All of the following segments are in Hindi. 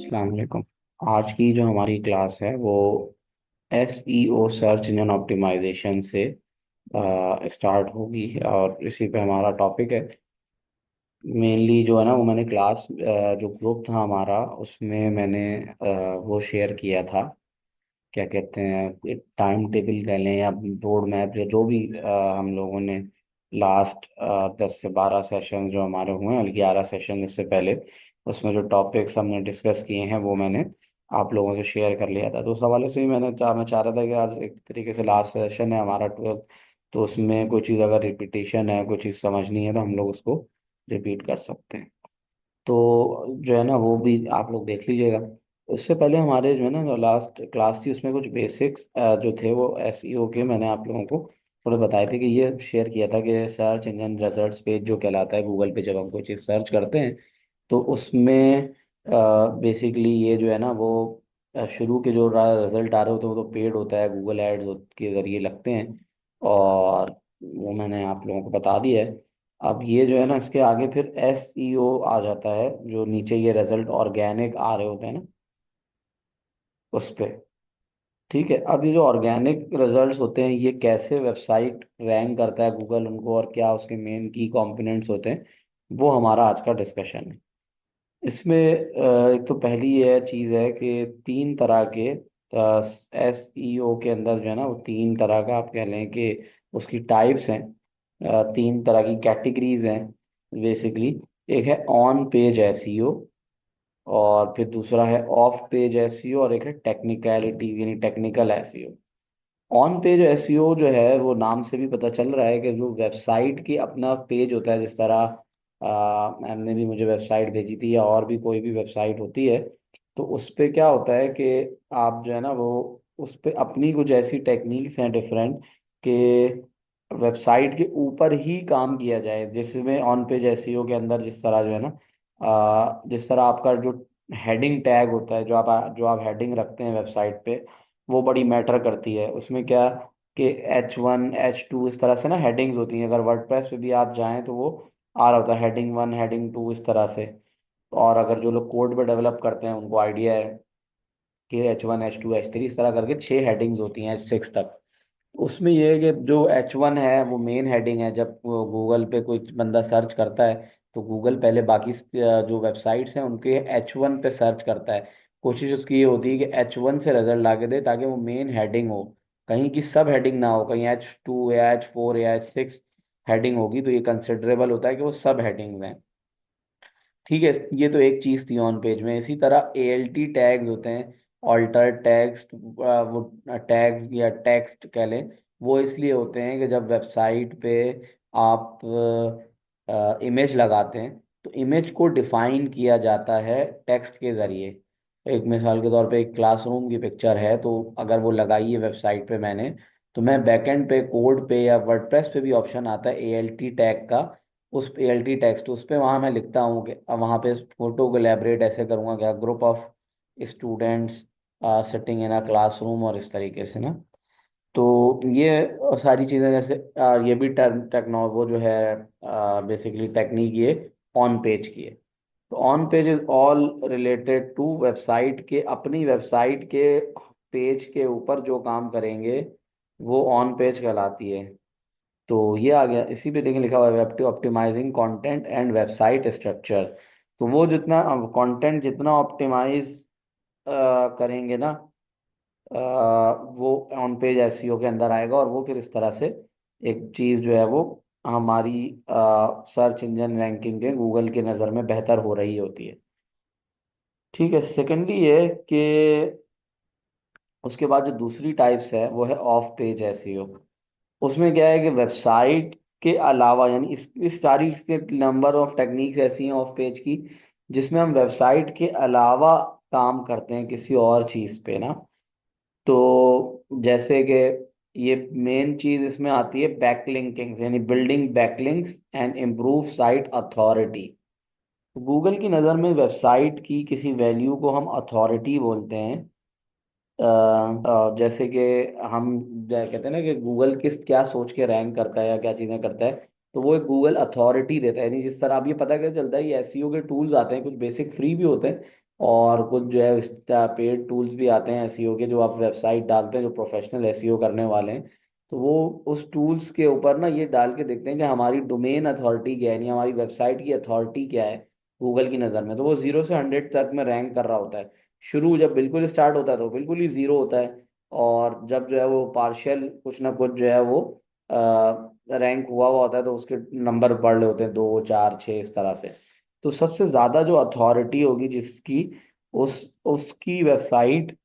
अस्सलाम वालेकुम। आज की जो हमारी क्लास है वो SEO सर्च इंजन ऑप्टिमाइजेशन से स्टार्ट होगी और इसी पे हमारा टॉपिक है। मेनली जो है ना वो मैंने क्लास जो ग्रुप था हमारा उसमें मैंने वो शेयर किया था। क्या कहते हैं, टाइम टेबल कह लें या रोड मैप या जो भी हम लोगों ने लास्ट 10 से 12 सेशन जो हमारे हुए हैं, 11 सेशन इससे पहले, उसमें जो टॉपिक्स हमने डिस्कस किए हैं वो मैंने आप लोगों से शेयर कर लिया था। तो उस हवाले से भी मैं चाह रहा था कि आज एक तरीके से लास्ट सेशन है हमारा 12th, तो उसमें कोई चीज़ अगर रिपीटेशन है, कोई चीज़ समझनी है तो हम लोग उसको रिपीट कर सकते हैं। तो जो है ना वो भी आप लोग देख लीजिएगा। उससे पहले हमारे जो है ना लास्ट क्लास थी उसमें कुछ बेसिक्स जो थे वो SEO के मैंने आप लोगों को थोड़े बताए थे कि ये शेयर किया था कि सर्च इंजन रिजल्ट्स पेज जो कहलाता है गूगल पे, जब हम कोई चीज़ सर्च करते हैं तो उसमें बेसिकली ये जो है ना वो शुरू के जो रिजल्ट आ रहे होते हैं वो तो पेड होता है, गूगल एड्स के ज़रिए लगते हैं, और वो मैंने आप लोगों को बता दिया है। अब ये जो है ना इसके आगे फिर SEO आ जाता है, जो नीचे ये रिजल्ट ऑर्गेनिक आ रहे होते हैं ना उस पे। ठीक है, अब ये जो ऑर्गेनिक रिजल्ट्स होते हैं ये कैसे वेबसाइट रैंक करता है गूगल उनको, और क्या उसके मेन की कंपोनेंट्स होते हैं, वो हमारा आज का डिस्कशन है। इसमें एक तो पहली ये चीज़ है कि तीन तरह के SEO के अंदर जो है ना वो तीन तरह का आप कह लें कि उसकी टाइप्स हैं, तीन तरह की कैटेगरीज हैं बेसिकली। एक है ऑन पेज SEO, और फिर दूसरा है ऑफ पेज SEO, और एक है टेक्निकलिटी यानी technical SEO। On page SEO जो है वो नाम से भी पता चल रहा है कि जो वेबसाइट की अपना पेज होता है, जिस तरह मैम ने भी मुझे वेबसाइट भेजी थी या और भी कोई भी वेबसाइट होती है, तो उस पे क्या होता है कि आप जो है ना वो उस पे अपनी कुछ ऐसी टेक्निक्स हैं डिफरेंट कि वेबसाइट के ऊपर ही काम किया जाए, जिसमें ऑन पेज SEO के अंदर जिस तरह जो है ना जिस तरह आपका जो हेडिंग टैग होता है, जो आप हेडिंग रखते हैं वेबसाइट पे, वो बड़ी मैटर करती है। उसमें क्या कि H1 H2 इस तरह से ना हेडिंग्स होती हैं। अगर वर्डप्रेस पे भी आप जाएं तो वो आ रहा होता है हेडिंग 1 हेडिंग 2 इस तरह से। और अगर जो लोग कोड पे डेवलप करते हैं उनको आइडिया है कि H1 H2 H3 इस तरह करके 6 हेडिंग्स होती हैं H6 तक। उसमें यह है कि जो H1 है वो मेन हेडिंग है। जब गूगल पे कोई बंदा सर्च करता है तो गूगल पहले बाकी जो वेबसाइट्स हैं उनके H1 पे सर्च करता है। कोशिश उसकी ये होती है कि H1 से रिजल्ट ला के दे ताकि वो मेन हेडिंग हो, कहीं की सब हेडिंग ना हो। कहीं H2 या H4 या H6 हेडिंग होगी तो ये कंसिडरेबल होता है कि वो सब हेडिंग्स हैं। ठीक है, ये तो एक चीज थी ऑन पेज में। इसी तरह ALT टैग्स होते हैं, ऑल्टर टेक्स्ट, वो टैग्स या टेक्स्ट कह लें। वो इसलिए होते हैं कि जब वेबसाइट पे आप इमेज लगाते हैं तो इमेज को डिफाइन किया जाता है टेक्स्ट के जरिए। एक मिसाल के तौर पे एक क्लासरूम की पिक्चर है, तो अगर वो लगाई है वेबसाइट पे मैंने, तो मैं बैकएंड पे कोड पे या वर्डप्रेस पे भी ऑप्शन आता है ALT टैग का। उस ALT टेक्स्ट उस पे वहाँ मैं लिखता हूँ कि अब वहाँ पे फोटो को एलेबरेट ऐसे करूँगा क्या, group of students sitting in a classroom, और इस तरीके से ना। तो ये सारी चीज़ें जैसे ये भी टेक्नो वो जो है बेसिकली टेक्निक ये ऑन पेज की है। तो on page is all related to website के, अपनी वेबसाइट के पेज के ऊपर जो काम करेंगे वो ऑन पेज कहलाती है। तो ये आ गया। इसी पे देखें लिखा हुआ है web optimizing content and website structure. तो वो जितना कंटेंट जितना ऑप्टिमाइज करेंगे ना वो ऑन पेज SEO के अंदर आएगा, और वो फिर इस तरह से एक चीज़ जो है वो हमारी सर्च इंजन रैंकिंग के गूगल की नज़र में बेहतर हो रही होती है। ठीक है, सेकेंडली ये कि उसके बाद जो दूसरी टाइप्स है वो है ऑफ पेज SEO। उसमें क्या है कि वेबसाइट के अलावा, यानी इस सारी इसके नंबर ऑफ टेक्निक्स ऐसी हैं ऑफ पेज की जिसमें हम वेबसाइट के अलावा काम करते हैं किसी और चीज़ पे ना। तो जैसे कि ये मेन चीज़ इसमें आती है बैकलिंकिंग, यानी building backlinks and improve site authority. Google की नज़र में वेबसाइट की किसी वैल्यू को हम अथॉरिटी बोलते हैं। जैसे कि हम कहते हैं ना कि गूगल किस क्या सोच के रैंक करता है या क्या चीज़ें करता है, तो वो एक गूगल अथॉरिटी देता है। यानी जिस तरह आप ये पता कैसे चलता है, ये SEO के टूल्स आते हैं, कुछ बेसिक फ्री भी होते हैं, और कुछ जो है पेड टूल्स भी आते हैं एसईओ के, जो आप वेबसाइट डालते हैं जो प्रोफेशनल एसईओ करने वाले हैं, तो वो उस टूल्स के ऊपर ना ये डाल के देखते हैं कि हमारी डोमेन अथॉरिटी क्या है, यानी हमारी वेबसाइट की अथॉरिटी क्या है गूगल की नज़र में। तो वो 0 से 100 तक में रैंक कर रहा होता है। शुरू जब बिल्कुल स्टार्ट होता है तो बिल्कुल ही जीरो होता है, और जब जो है वो पार्शियल कुछ ना कुछ जो है वो रैंक हुआ हुआ होता है तो उसके नंबर बढ़ रहे होते हैं, 2 4 6 इस तरह से। तो सबसे ज्यादा जो अथॉरिटी होगी जिसकी, उसकी वेबसाइट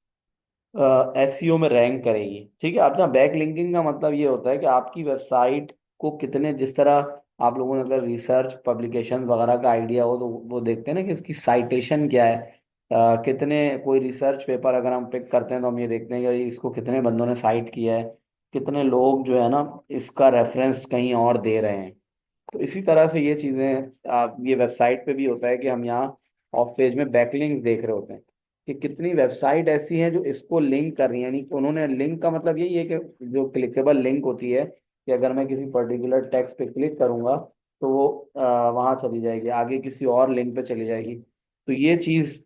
एसईओ में रैंक करेगी। ठीक है, आप जहाँ बैक लिंकिंग का मतलब ये होता है कि आपकी वेबसाइट को कितने, जिस तरह आप लोगों ने अगर रिसर्च पब्लिकेशन वगैरह का आइडिया हो तो वो देखते हैं ना कि इसकी साइटेशन क्या है। कितने, कोई रिसर्च पेपर अगर हम पिक करते हैं तो हम ये देखते हैं कि इसको कितने बंदों ने साइट किया है, कितने लोग जो है ना इसका रेफरेंस कहीं और दे रहे हैं। तो इसी तरह से ये चीज़ें ये वेबसाइट पे भी होता है कि हम यहाँ ऑफ पेज में बैकलिंक्स देख रहे होते हैं कि कितनी वेबसाइट ऐसी हैं जो इसको लिंक कर रही हैं। यानी कि उन्होंने, लिंक का मतलब यही है कि जो क्लिकेबल लिंक होती है कि अगर मैं किसी पर्टिकुलर टेक्स्ट पे क्लिक करूंगा तो वो वहाँ चली जाएगी, आगे किसी और लिंक पे चली जाएगी। तो ये चीज़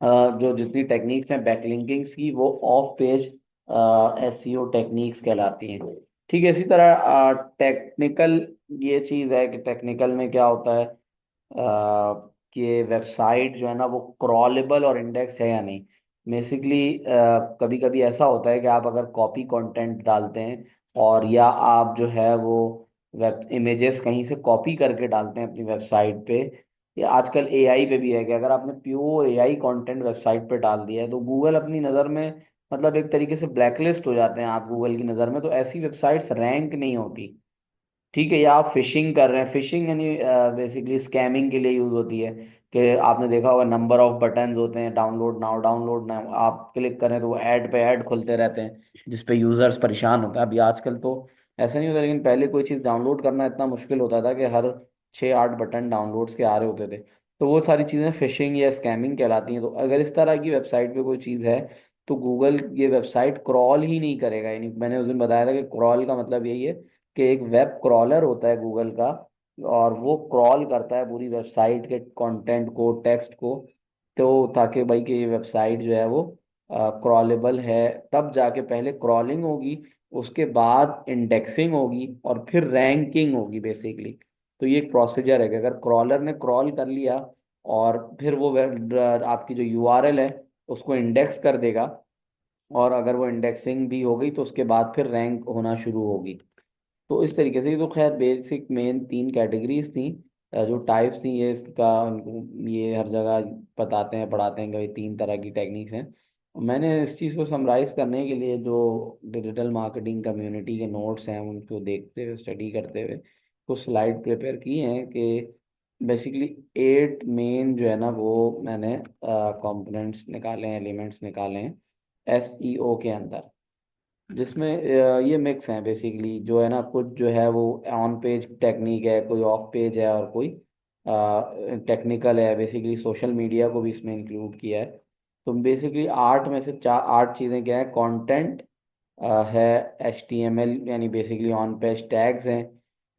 जो जितनी टेक्निक्स हैं बैकलिंकिंग्स की, वो ऑफ पेज एसईओ टेक्निक्स कहलाती हैं। ठीक है, इसी तरह टेक्निकल ये चीज़ है कि टेक्निकल में क्या होता है कि वेबसाइट जो है ना वो क्रॉलेबल और इंडेक्स है या नहीं। बेसिकली कभी कभी ऐसा होता है कि आप अगर कॉपी कंटेंट डालते हैं, और या आप जो है वो वेब इमेजेस कहीं से कॉपी करके डालते हैं अपनी वेबसाइट पे, या आजकल एआई पे भी है कि अगर आपने प्योर एआई कंटेंट वेबसाइट पे डाल दिया है तो गूगल अपनी नज़र में, मतलब एक तरीके से ब्लैकलिस्ट हो जाते हैं आप गूगल की नज़र में, तो ऐसी वेबसाइट्स रैंक नहीं होती। ठीक है, या आप फिशिंग कर रहे हैं, फिशिंग यानी बेसिकली स्कैमिंग के लिए यूज होती है कि आपने देखा होगा नंबर ऑफ बटन्स होते हैं, डाउनलोड नाउ, आप क्लिक करें तो वो ऐड पे ऐड खुलते रहते हैं जिसपे यूजर्स परेशान होता है। अभी आजकल तो ऐसा नहीं होता, लेकिन पहले कोई चीज़ डाउनलोड करना इतना मुश्किल होता था कि हर 6 8 बटन डाउनलोड्स के आ रहे होते थे। तो वो सारी चीज़ें फिशिंग या स्कैमिंग कहलाती हैं। तो अगर इस तरह की वेबसाइट पे कोई चीज़ है तो गूगल ये वेबसाइट क्रॉल ही नहीं करेगा। यानी मैंने उस दिन बताया था कि क्रॉल का मतलब यही है कि एक वेब क्रॉलर होता है गूगल का, और वो क्रॉल करता है पूरी वेबसाइट के कंटेंट को, टेक्स्ट को। तो ताकि भाई कि ये वेबसाइट जो है वो क्रॉलेबल है, तब जाके पहले क्रॉलिंग होगी, उसके बाद इंडेक्सिंग होगी, और फिर रैंकिंग होगी बेसिकली। तो ये एक प्रोसीजर है कि अगर क्रॉलर ने क्रॉल कर लिया और फिर वो आपकी जो यूआरएल है उसको इंडेक्स कर देगा, और अगर वो इंडेक्सिंग भी हो गई तो उसके बाद फिर रैंक होना शुरू होगी। तो इस तरीके से, ये तो खैर बेसिक मेन 3 कैटेगरीज थी, जो टाइप्स थी ये इसका, ये हर जगह बताते हैं पढ़ाते हैं कि भाई 3 तरह की टेक्निक्स हैं। मैंने इस चीज़ को समराइज करने के लिए जो डिजिटल मार्केटिंग कम्युनिटी के नोट्स हैं उनको देखते हुए, स्टडी करते हुए कुछ स्लाइड प्रिपेयर की हैं कि बेसिकली 8 मेन जो है ना वो मैंने कंपोनेंट्स निकाले हैं, एलिमेंट्स निकाले हैं एसईओ के अंदर, जिसमें ये मिक्स हैं बेसिकली। जो है ना कुछ जो है वो ऑन पेज टेक्निक है, कोई ऑफ पेज है, और कोई टेक्निकल है। बेसिकली सोशल मीडिया को भी इसमें इंक्लूड किया है। तो बेसिकली 8 में से 8 चीज़ें क्या है, कंटेंट है, HTML यानी बेसिकली ऑन पेज टैग्स हैं।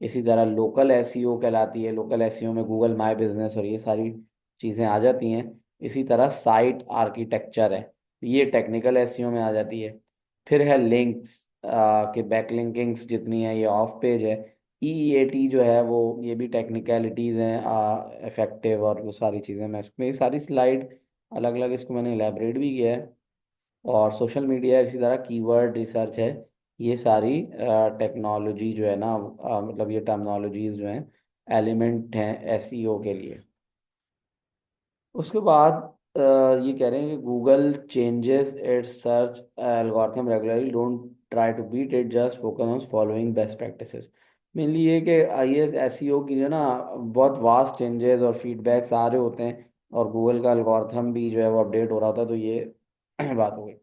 इसी तरह लोकल एसईओ कहलाती है, लोकल एसईओ में गूगल माई बिजनेस और ये सारी चीज़ें आ जाती हैं। इसी तरह साइट आर्किटेक्चर है, ये टेक्निकल एसईओ में आ जाती है। फिर है लिंक्स के बैकलिंकिंग्स जितनी है ये ऑफ पेज है। EEAT जो है वो, ये भी टेक्निकलिटीज़ हैं, इफेक्टिव और वो सारी चीज़ें। मैं इसमें ये सारी स्लाइड अलग अलग इसको मैंने इलेबरेट भी किया है। और सोशल मीडिया इसी तरह कीवर्ड रिसर्च है। ये सारी टेक्नोलॉजी जो है ना, मतलब ये टर्मिनोलॉजीज जो हैं एलिमेंट हैं एसईओ के लिए। उसके बाद ये कह रहे हैं कि Google changes its search algorithm regularly, don't try to beat it, just focus on following best practices. Mainly ये कि आई एस एसईओ की जो ना बहुत वास्ट चेंजेस और फीडबैक्स आ रहे होते हैं, और गूगल का एल्गोरिथम भी जो है वो अपडेट हो रहा था, तो ये बात हो गई।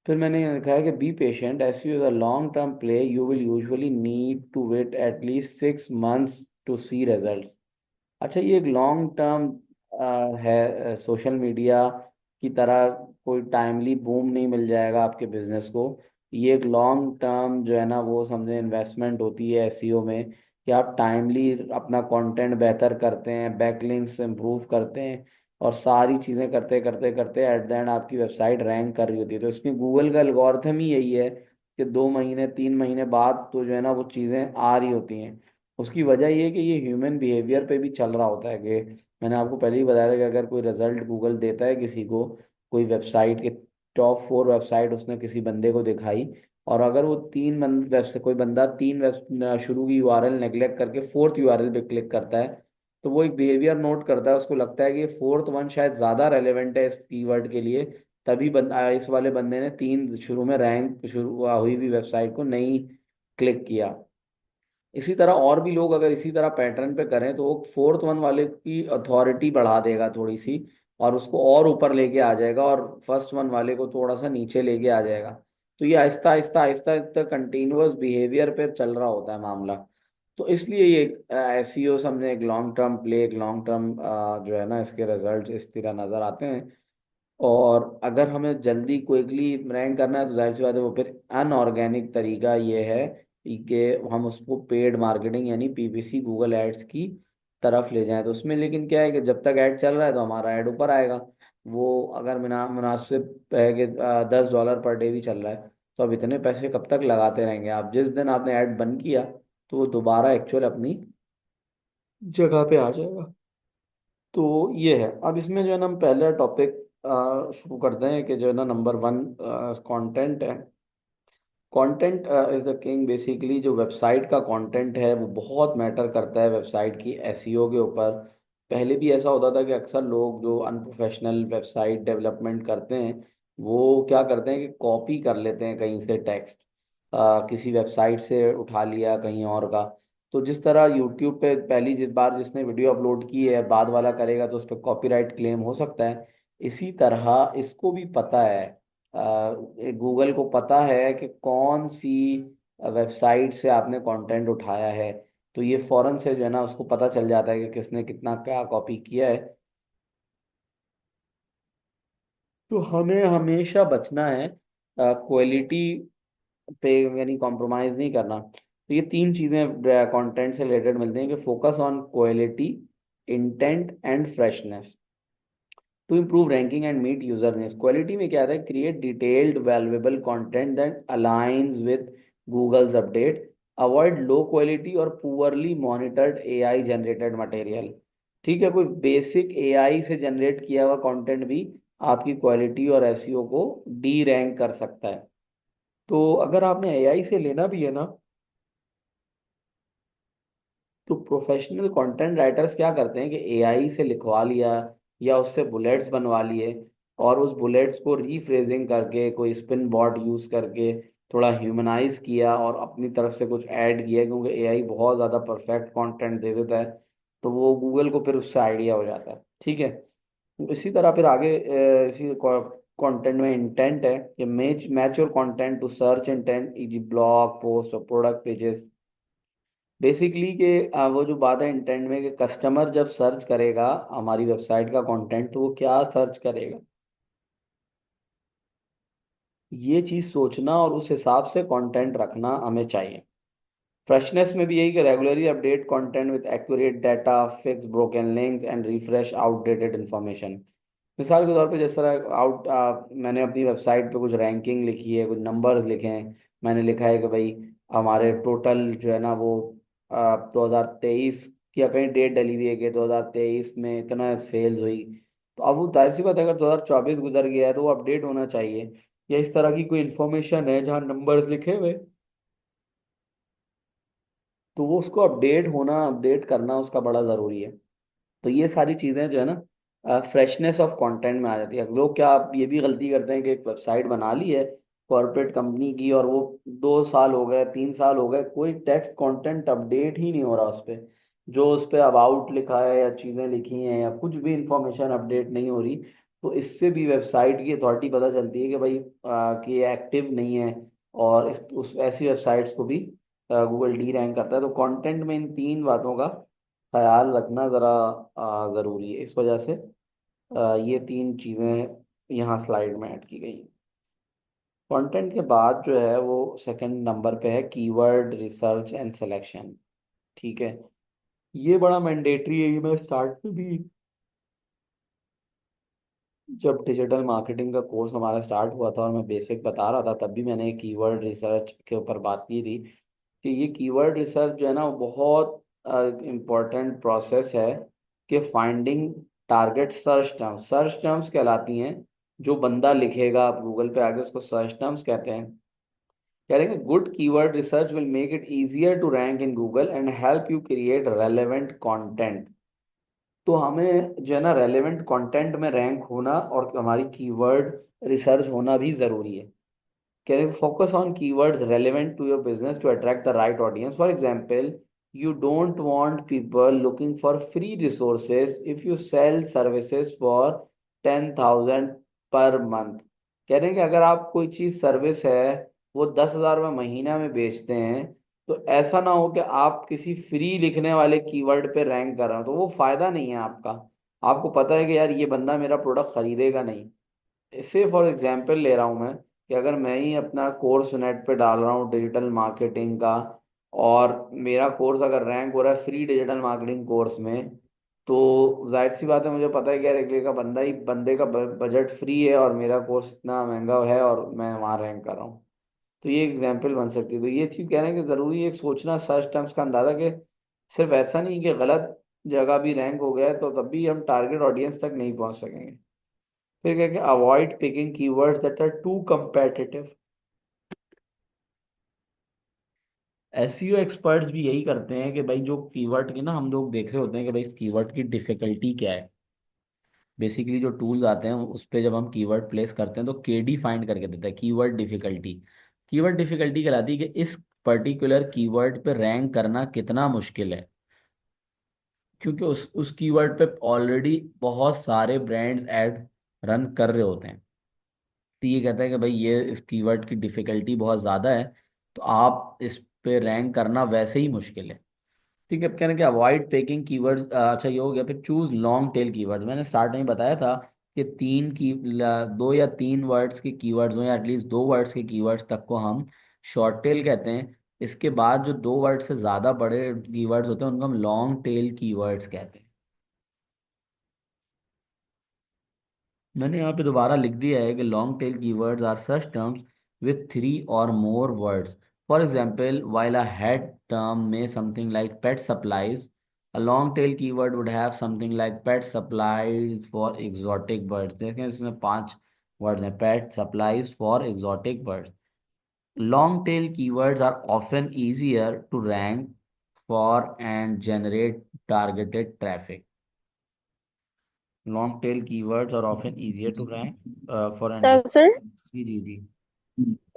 फिर मैंने ये लिखा है कि be patient, SEO is a long term play, you will usually need to wait at least 6 months to see result. अच्छा, ये एक लॉन्ग टर्म है। सोशल मीडिया की तरह कोई टाइमली बूम नहीं मिल जाएगा आपके बिजनेस को। ये एक लॉन्ग टर्म जो है ना वो समझे इन्वेस्टमेंट होती है एसईओ में, कि आप टाइमली अपना कंटेंट बेहतर करते हैं, बैकलिंक्स इंप्रूव करते हैं, और सारी चीज़ें करते करते करते एट द एंड आपकी वेबसाइट रैंक कर रही होती है। तो इसमें गूगल का एल्गोरिथम ही यही है कि 2 महीने 3 महीने बाद तो जो है ना वो चीज़ें आ रही होती हैं। उसकी वजह ये है कि ये ह्यूमन बिहेवियर पे भी चल रहा होता है कि मैंने आपको पहले ही बताया था कि अगर कोई रिजल्ट गूगल देता है किसी को, कोई वेबसाइट के टॉप 4 वेबसाइट उसने किसी बंदे को दिखाई, और अगर वो वेबसाइट कोई बंदा 3 वेब शुरू की यूआरएल नेग्लेक्ट करके 4th यूआरएल पे क्लिक करता है, तो वो एक बिहेवियर नोट करता है। उसको लगता है कि 4th वन शायद ज़्यादा रेलेवेंट है इस कीवर्ड के लिए, तभी इस वाले बंदे ने 3 शुरू में रैंक शुरू हुई हुई वेबसाइट को नहीं क्लिक किया। इसी तरह और भी लोग अगर इसी तरह पैटर्न पे करें तो वो 4th वन वाले की अथॉरिटी बढ़ा देगा थोड़ी सी, और उसको और ऊपर लेके आ जाएगा, और फर्स्ट वन वाले को थोड़ा सा नीचे लेके आ जाएगा। तो ये आहिस्ता आहिस्ता आहिस्ता आहिस्ता कंटिन्यूअस बिहेवियर पे चल रहा होता है मामला। तो इसलिए ये एसईओ समझे एक लॉन्ग टर्म प्ले, एक लॉन्ग टर्म जो है ना इसके रिजल्ट इस तरह नजर आते हैं। और अगर हमें जल्दी क्विकली रैंक करना है तो जाहिर सी बात है वो फिर अनऑर्गेनिक तरीका ये है कि हम उसको पेड मार्केटिंग यानी पीपीसी गूगल एड्स की तरफ ले जाएं। तो उसमें लेकिन क्या है कि जब तक ऐड चल रहा है तो हमारा ऐड ऊपर आएगा। वो अगर मुनासिब है कि $10 पर डे भी चल रहा है, तो अब इतने पैसे कब तक लगाते रहेंगे आप? जिस दिन आपने ऐड बंद किया तो वो दोबारा एक्चुअल अपनी जगह पे आ जाएगा। तो ये है। अब इसमें जो है ना हम पहला टॉपिक शुरू करते हैं कि जो है ना नंबर 1 कंटेंट है। Content is the king. Basically जो वेबसाइट का कंटेंट है वो बहुत मैटर करता है वेबसाइट की एसईओ के ऊपर। पहले भी ऐसा होता था कि अक्सर लोग जो अनप्रोफेशनल वेबसाइट डेवलपमेंट करते हैं वो क्या करते हैं कि कॉपी कर लेते हैं कहीं से टेक्स्ट, किसी वेबसाइट से उठा लिया कहीं और का। तो जिस तरह यूट्यूब पे पहली जिस बार जिसने वीडियो अपलोड की है बाद वाला करेगा तो उस पर कॉपीराइट क्लेम हो सकता है, इसी तरह इसको भी पता है, गूगल को पता है कि कौन सी वेबसाइट से आपने कंटेंट उठाया है। तो ये फौरन से जो है ना उसको पता चल जाता है कि किसने कितना क्या कॉपी किया है। तो हमें हमेशा बचना है क्वालिटी पे, यानी कॉम्प्रोमाइज नहीं करना। तो ये 3 चीजें कंटेंट से रिलेटेड मिलती हैं कि focus on quality, intent and freshness to improve ranking and meet user needs. Quality में क्या आता है? Create detailed valuable content that aligns with Google's update, avoid low quality और poorly monitored AI generated material. ठीक है, कोई बेसिक एआई से जनरेट किया हुआ कंटेंट भी आपकी क्वालिटी और एसईओ को डी रैंक कर सकता है। तो अगर आपने एआई से लेना भी है ना, तो प्रोफेशनल कंटेंट राइटर्स क्या करते हैं कि एआई से लिखवा लिया या उससे बुलेट्स बनवा लिए, और उस बुलेट्स को रीफ्रेजिंग करके कोई स्पिन बॉट यूज करके थोड़ा ह्यूमनाइज किया और अपनी तरफ से कुछ ऐड किया, क्योंकि एआई बहुत ज़्यादा परफेक्ट कंटेंट दे देता है। तो वो गूगल को फिर उससे आइडिया हो जाता है। ठीक है। तो इसी तरह फिर आगे इसी कंटेंट में इंटेंट है कि match match your content to search intent, e blog post और प्रोडक्ट पेजेस। बेसिकली कि वो जो बात है इंटेंट में कि कस्टमर जब सर्च करेगा हमारी वेबसाइट का कंटेंट तो वो क्या सर्च करेगा, ये चीज़ सोचना और उस हिसाब से कंटेंट रखना हमें चाहिए। फ्रेशनेस में भी यही कि regularly update content with accurate data, fix broken links and refresh outdated information. मिसाल के तौर पे जिस तरह मैंने अपनी वेबसाइट पे कुछ रैंकिंग लिखी है, कुछ नंबर्स लिखे हैं। मैंने लिखा है कि भाई हमारे टोटल जो है ना वो 2023 की कहीं डेट डली हुई है कि 2023 में इतना सेल्स हुई। तो अब वो जाहिर सी बात है, अगर 2024 गुजर गया है तो वो अपडेट होना चाहिए। या इस तरह की कोई इन्फॉर्मेशन है जहाँ नंबर्स लिखे हुए, तो वो उसको अपडेट करना उसका बड़ा ज़रूरी है। तो ये सारी चीज़ें जो है ना फ्रेशनेस ऑफ कंटेंट में आ जाती है। लोग क्या आप ये भी गलती करते हैं कि एक वेबसाइट बना ली है कॉर्पोरेट कंपनी की, और वो 2 साल हो गए 3 साल हो गए कोई टेक्स्ट कंटेंट अपडेट ही नहीं हो रहा उस पर। जो उस पर अबाउट लिखा है या चीज़ें लिखी हैं या कुछ भी इंफॉर्मेशन अपडेट नहीं हो रही, तो इससे भी वेबसाइट की अथॉरिटी पता चलती है कि भाई कि ये एक्टिव नहीं है। और उस ऐसी वेबसाइट्स को भी गूगल डी रैंक करता है। तो कंटेंट में इन 3 बातों का ख्याल रखना ज़रा ज़रूरी है। इस वजह से ये 3 चीज़ें यहाँ स्लाइड में ऐड की गई। कंटेंट के बाद जो है वो सेकंड नंबर पे है कीवर्ड रिसर्च एंड सिलेक्शन। ठीक है, ये बड़ा मैंडेटरी है, ये मैं स्टार्ट में भी जब डिजिटल मार्केटिंग का कोर्स हमारा स्टार्ट हुआ था और मैं बेसिक बता रहा था, तब भी मैंने कीवर्ड रिसर्च के ऊपर बात की थी कि ये कीवर्ड रिसर्च जो है ना, वो बहुत इम्पोर्टेंट प्रोसेस है कि फाइंडिंग टारगेट सर्च टर्म्स कहलाती हैं। जो बंदा लिखेगा आप गूगल पे आके, उसको सर्च टर्म्स कहते हैं। कह रहे हैं good keyword research will make it easier to rank in Google and help you create relevant content. तो हमें जो है ना, रेलेवेंट कंटेंट में रैंक होना और हमारी कीवर्ड रिसर्च होना भी ज़रूरी है। Can you focus on keywords relevant to your business to attract the right audience? For example, you don't want people looking for free resources if you sell services for 10,000 per month. कह रहे हैं कि अगर आप कोई चीज़ सर्विस है, वो 10,000 में महीना में बेचते हैं, तो ऐसा ना हो कि आप किसी फ्री लिखने वाले कीवर्ड पे रैंक कर रहे हो, तो वो फायदा नहीं है आपका। आपको पता है कि यार ये बंदा मेरा प्रोडक्ट खरीदेगा नहीं। इससे फॉर एग्जांपल ले रहा हूँ मैं कि अगर मैं ही अपना कोर्स नेट पे डाल रहा हूँ डिजिटल मार्केटिंग का, और मेरा कोर्स अगर रैंक हो रहा है फ्री डिजिटल मार्केटिंग कोर्स में, तो जाहिर सी बात है, मुझे पता है कि यार अगले का बंदे का बजट फ्री है और मेरा कोर्स इतना महंगा है और मैं वहाँ रैंक कर रहा हूँ। तो ये एग्जाम्पल बन सकती है। तो ये चीज़ कह रहे हैं कि ज़रूरी है सोचना सर्च टर्म्स का अंदाज़ा, कि सिर्फ ऐसा नहीं कि गलत जगह भी रैंक हो गया है तो तब भी हम टारगेट ऑडियंस तक नहीं पहुंच सकेंगे। फिर क्या कि avoid picking keywords that are too competitive। SEO experts भी यही करते हैं कि भाई जो कीवर्ड की ना, हम लोग देख रहे होते हैं कि भाई इस कीवर्ड की डिफिकल्टी क्या है। बेसिकली जो टूल्स आते हैं उस पे जब हम कीवर्ड प्लेस करते हैं तो केडी फाइंड करके देता है कीवर्ड डिफिकल्टी। कीवर्ड डिफिकल्टी कहलाती है कि इस पर्टिकुलर कीवर्ड पे रैंक करना कितना मुश्किल है, क्योंकि उस कीवर्ड पे ऑलरेडी बहुत सारे ब्रांड्स ऐड रन कर रहे होते हैं। तो ये कहता है कि भाई ये इस कीवर्ड की डिफिकल्टी बहुत ज़्यादा है, तो आप इस पे रैंक करना वैसे ही मुश्किल है। ठीक है, अब कहना कि अवॉइड टेकिंग कीवर्ड्स। अच्छा, ये हो गया। फिर चूज लॉन्ग टेल कीवर्ड्स। मैंने स्टार्ट में ही बताया था कि दो या तीन वर्ड्स के कीवर्ड्स हो, या एटलीस्ट दो वर्ड्स के कीवर्ड्स तक को हम शॉर्ट टेल कहते हैं। इसके बाद जो दो वर्ड से ज़्यादा बड़े कीवर्ड्स होते हैं उनको हम लॉन्ग टेल कीवर्ड्स कहते हैं। मैंने यहाँ पे दोबारा लिख दिया है कि long tail keywords are such terms with three or more words. For example, while a head term may something like pet supplies, a long tail keyword would have something like pet supplies for exotic birds। देखें इसमें पांच वर्ड्स हैं, pet supplies for exotic birds। long tail keywords are often easier to rank for and generate targeted traffic। long tail keywords are often easier to rank for and तो सर जी जी जी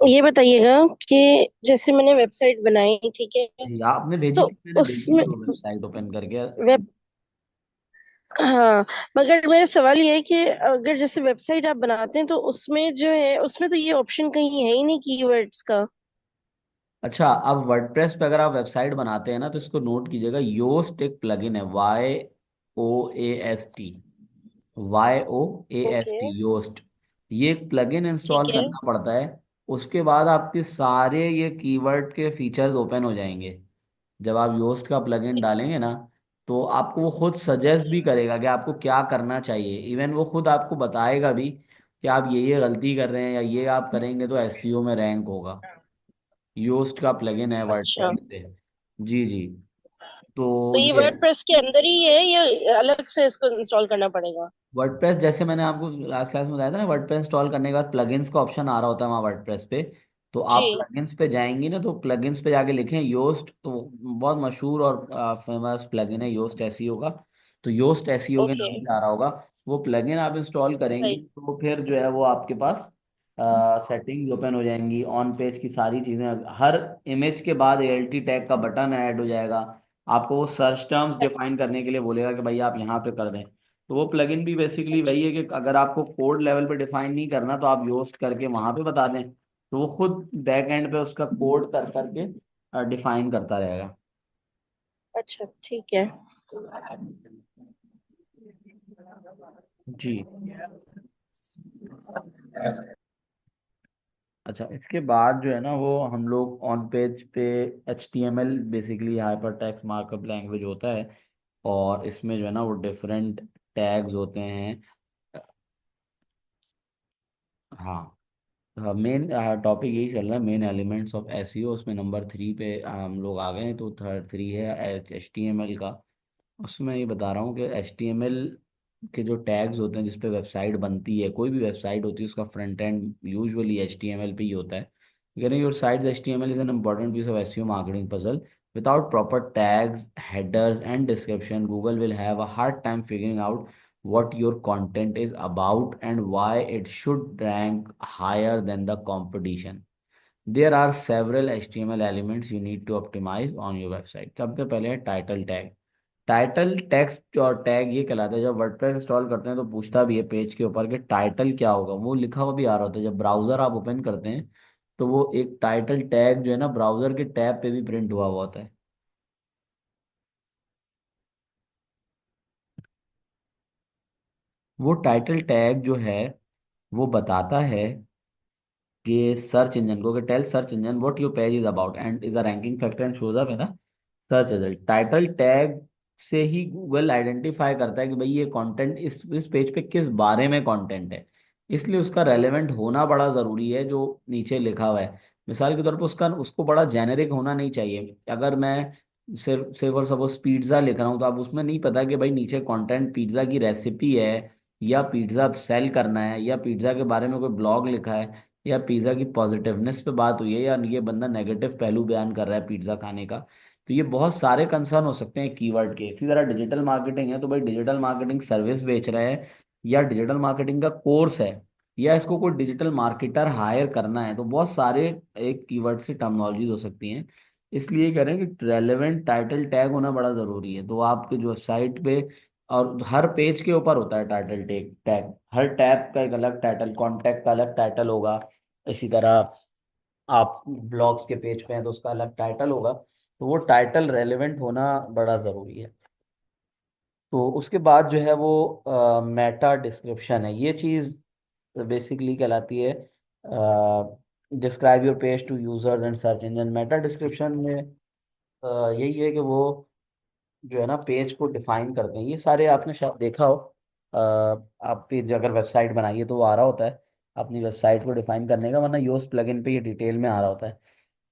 ये बताइएगा कि जैसे मैंने वेबसाइट बनाई, ठीक है, जी। आपने भेजी तो थी, मैंने देखी उसमें थी वो वेबसाइट ओपन करके। वेब हाँ, मगर मेरा सवाल ये है कि अगर जैसे वेबसाइट आप बनाते हैं तो उसमें जो है, उसमें तो ये ऑप्शन कहीं है ही नहीं कीवर्ड्स का। अच्छा, अब वर्डप्रेस पे अगर आप वेबसाइट बनाते हैं ना, तो इसको नोट कीजिएगा। योस्ट एक प्लगइन है, YOAST, ओके। योस्ट। ये एक प्लगइन इंस्टॉल ठीक है। करना पड़ता है। उसके बाद आपके सारे ये कीवर्ड के फीचर्स ओपन हो जाएंगे। जब आप योस्ट का प्लगइन डालेंगे ना, तो आपको वो खुद सजेस्ट भी करेगा कि आपको क्या करना चाहिए। इवन वो खुद आपको बताएगा भी कि आप ये गलती कर रहे हैं, या ये आप करेंगे तो एसईओ में रैंक होगा। योस्ट का प्लगइन है अच्छा, वर्डप्रेस पे। जी जी। तो तो ये ये वर्डप्रेस के अंदर ही है या अलग से इसको इंस्टॉल करना पड़ेगा? वर्डप्रेस, जैसे मैंने आपको लास्ट क्लास में बताया था ना, वर्डप्रेस इंस्टॉल करने के बाद प्लगइन्स का ऑप्शन आ रहा होता है वहाँ वर्डप्रेस पे। तो जी। आप प्लगइन्स पे जाएंगी ना, तो प्लगइन्स पे जाके लिखें योस्ट, तो बहुत मशहूर और फेमस प्लगइन है योस्ट एसईओ का। तो योस्ट एसईओ के ओके। नाम से आ रहा होगा। वो प्लगइन आप इंस्टॉल करेंगी सही। तो फिर जो है वो आपके पास सेटिंग्स ओपन हो जाएंगी, ऑन पेज की सारी चीज़ें। हर इमेज के बाद एएलटी टैग का बटन ऐड हो जाएगा। आपको वो सर्च टर्म्स डिफाइन करने के लिए बोलेगा कि भाई आप यहाँ पे कर दें। तो वो प्लगइन भी बेसिकली अच्छा। वही है कि अगर आपको कोड लेवल पे डिफाइन नहीं करना, तो आप योस्ट करके वहां पे बता दें, तो वो खुद बैक एंड पे उसका कोड कर करके डिफाइन करता रहेगा। अच्छा, ठीक है। जी। अच्छा, इसके बाद जो है ना, वो हम लोग ऑन पेज पे HTML, basically hyper text markup language होता है। और इसमें जो है ना वो डिफरेंट टैग्स होते हैं। हाँ, मेन टॉपिक यही चल रहा है, मेन एलिमेंट्स ऑफ एसईओ। उसमें नंबर 3 पे हम लोग आ गए हैं। तो थर्ड 3 है HTML का। उसमें ये बता रहा हूँ कि HTML के जो टैग्स होते हैं जिस पे वेबसाइट बनती है, कोई भी वेबसाइट होती है, उसका फ्रंट एंड यूजुअली HTML पे ही होता है। Getting your site's HTML is an important piece of SEO marketing puzzle. Without proper tags, headers, and description, Google will have a hard time figuring out what your content is about and why it should rank higher than the competition. There are several HTML elements you need to optimize on your website. सबसे पहले है टाइटल टैग। टाइटल टेक्स्ट और टैग ये कहलाता है, जब वर्डप्रेस इंस्टॉल करते हैं तो पूछता भी है पेज के ऊपर कि टाइटल क्या होगा, वो लिखा हुआ भी आ रहा होता है। जब ब्राउजर आप ओपन करते हैं तो वो एक टाइटल टैग जो है ना, ब्राउजर के टैब पे भी प्रिंट हुआ हुआ होता है। वो टाइटल टैग जो है वो बताता है कि सर्च इंजन को, कि tell search engine what your page is about and is a ranking factor and shows up है ना सर्च रिजल्ट। टाइटल टैग से ही गूगल आइडेंटिफाई करता है कि भाई ये कंटेंट इस पेज पे किस बारे में कंटेंट है। इसलिए उसका रेलेवेंट होना बड़ा ज़रूरी है जो नीचे लिखा हुआ है। मिसाल के तौर पर उसका उसको बड़ा जेनेरिक होना नहीं चाहिए। अगर मैं सिर्फ और सपोज पिज्ज़ा लिख रहा हूँ तो आप उसमें नहीं पता कि भाई नीचे कंटेंट पिज्ज़ा की रेसिपी है, या पिज्ज़ा सेल करना है, या पिज्ज़ा के बारे में कोई ब्लॉग लिखा है, या पिज्ज़ा की पॉजिटिवनेस पे बात हुई है, या ये बंदा नेगेटिव पहलू बयान कर रहा है पिज्ज़ा खाने का। तो ये बहुत सारे कंसर्न हो सकते हैं कीवर्ड के। इसी तरह डिजिटल मार्केटिंग है तो भाई डिजिटल मार्केटिंग सर्विस बेच रहा है, या डिजिटल मार्केटिंग का कोर्स है, या इसको कोई डिजिटल मार्केटर हायर करना है, तो बहुत सारे एक कीवर्ड से टर्मिनोलॉजीज हो सकती हैं। इसलिए कह रहे हैं कि रेलेवेंट टाइटल टैग होना बड़ा ज़रूरी है। तो आपके जो वेबसाइट पे और हर पेज के ऊपर होता है टाइटल टैग। हर टैब का एक अलग टाइटल, कॉन्टैक्ट का अलग टाइटल होगा। इसी तरह आप ब्लॉग्स के पेज पे हैं तो उसका अलग टाइटल होगा। तो वो टाइटल रेलेवेंट होना बड़ा ज़रूरी है। तो उसके बाद जो है वो मेटा डिस्क्रिप्शन है। ये चीज़ बेसिकली कहलाती है describe your page to users and search engine. Meta description में यही है कि वो जो है ना पेज को डिफाइन करते हैं। ये सारे आपने शायद देखा हो। आप पेज अगर वेबसाइट बनाइए तो वो आ रहा होता है अपनी वेबसाइट को डिफाइन करने का, वरना योस्ट प्लगइन पे ये डिटेल में आ रहा होता है।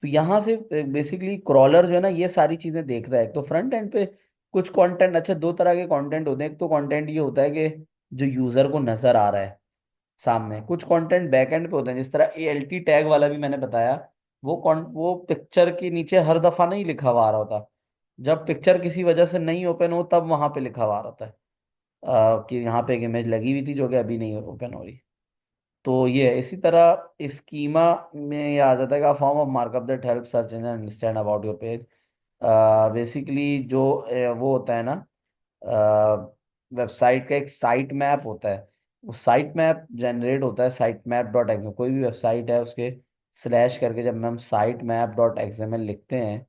तो यहाँ से बेसिकली क्रॉलर जो है ना ये सारी चीजें देखता है। तो फ्रंट एंड पे कुछ कंटेंट, अच्छा दो तरह के कंटेंट होते हैं। एक तो कंटेंट ये होता है कि जो यूजर को नजर आ रहा है सामने। कुछ कंटेंट बैक एंड पे होते हैं, जिस तरह ALT टैग वाला भी मैंने बताया। वो पिक्चर के नीचे हर दफा नहीं लिखा हुआ आ रहा होता। जब पिक्चर किसी वजह से नहीं ओपन हो तब वहां पे लिखा हुआ आ रहा होता है कि यहाँ पे एक इमेज लगी हुई थी जो कि अभी नहीं ओपन हो रही। तो ये है। इसी तरह स्कीमा में ये आ जाता है कि form of markup that help search engine understand about your page. Basically जो वो होता है ना, वेबसाइट का एक साइट मैप होता है। वो साइट मैप जनरेट होता है साइट मैप डॉट एक्सएम। कोई भी वेबसाइट है उसके स्लैश करके जब हम साइट मैप डॉट एक्सएमएल लिखते हैं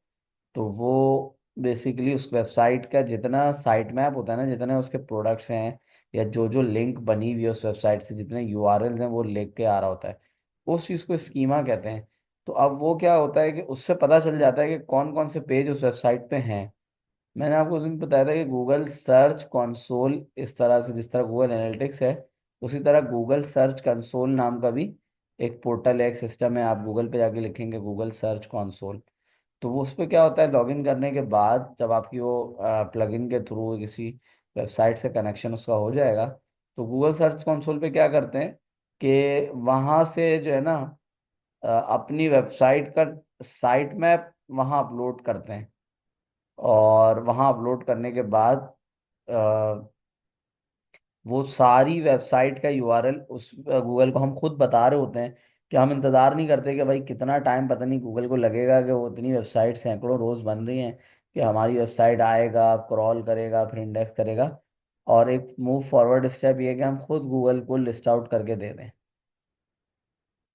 तो वो बेसिकली उस वेबसाइट का जितना साइट मैप होता है ना, जितने उसके प्रोडक्ट्स हैं, या जो जो लिंक बनी हुई है उस वेबसाइट से, जितने URLs हैं वो लिख के आ रहा होता है। उस चीज़ को स्कीमा कहते हैं। तो अब वो क्या होता है कि उससे पता चल जाता है कि कौन कौन से पेज उस वेबसाइट पे हैं। मैंने आपको उस दिन बताया था कि गूगल सर्च कंसोल, इस तरह से जिस तरह गूगल एनालिटिक्स है उसी तरह गूगल सर्च कंसोल नाम का भी एक पोर्टल है, एक सिस्टम है। आप गूगल पे जाके लिखेंगे गूगल सर्च कंसोल, तो वो उस पर क्या होता है, लॉगिन करने के बाद जब आपकी वो प्लगइन के थ्रू किसी वेबसाइट से कनेक्शन उसका हो जाएगा, तो गूगल सर्च कंसोल पे क्या करते हैं कि वहाँ से जो है ना अपनी वेबसाइट का साइट मैप वहाँ अपलोड करते हैं। और वहाँ अपलोड करने के बाद वो सारी वेबसाइट का URL उस गूगल को हम खुद बता रहे होते हैं। कि हम इंतज़ार नहीं करते कि भाई कितना टाइम पता नहीं गूगल को लगेगा कि वो इतनी वेबसाइट सैकड़ों रोज़ बन रही हैं कि हमारी वेबसाइट आएगा, क्रॉल करेगा, फिर इंडेक्स करेगा। और एक मूव फॉरवर्ड स्टेप ये है कि हम खुद गूगल को लिस्ट आउट करके दे दें।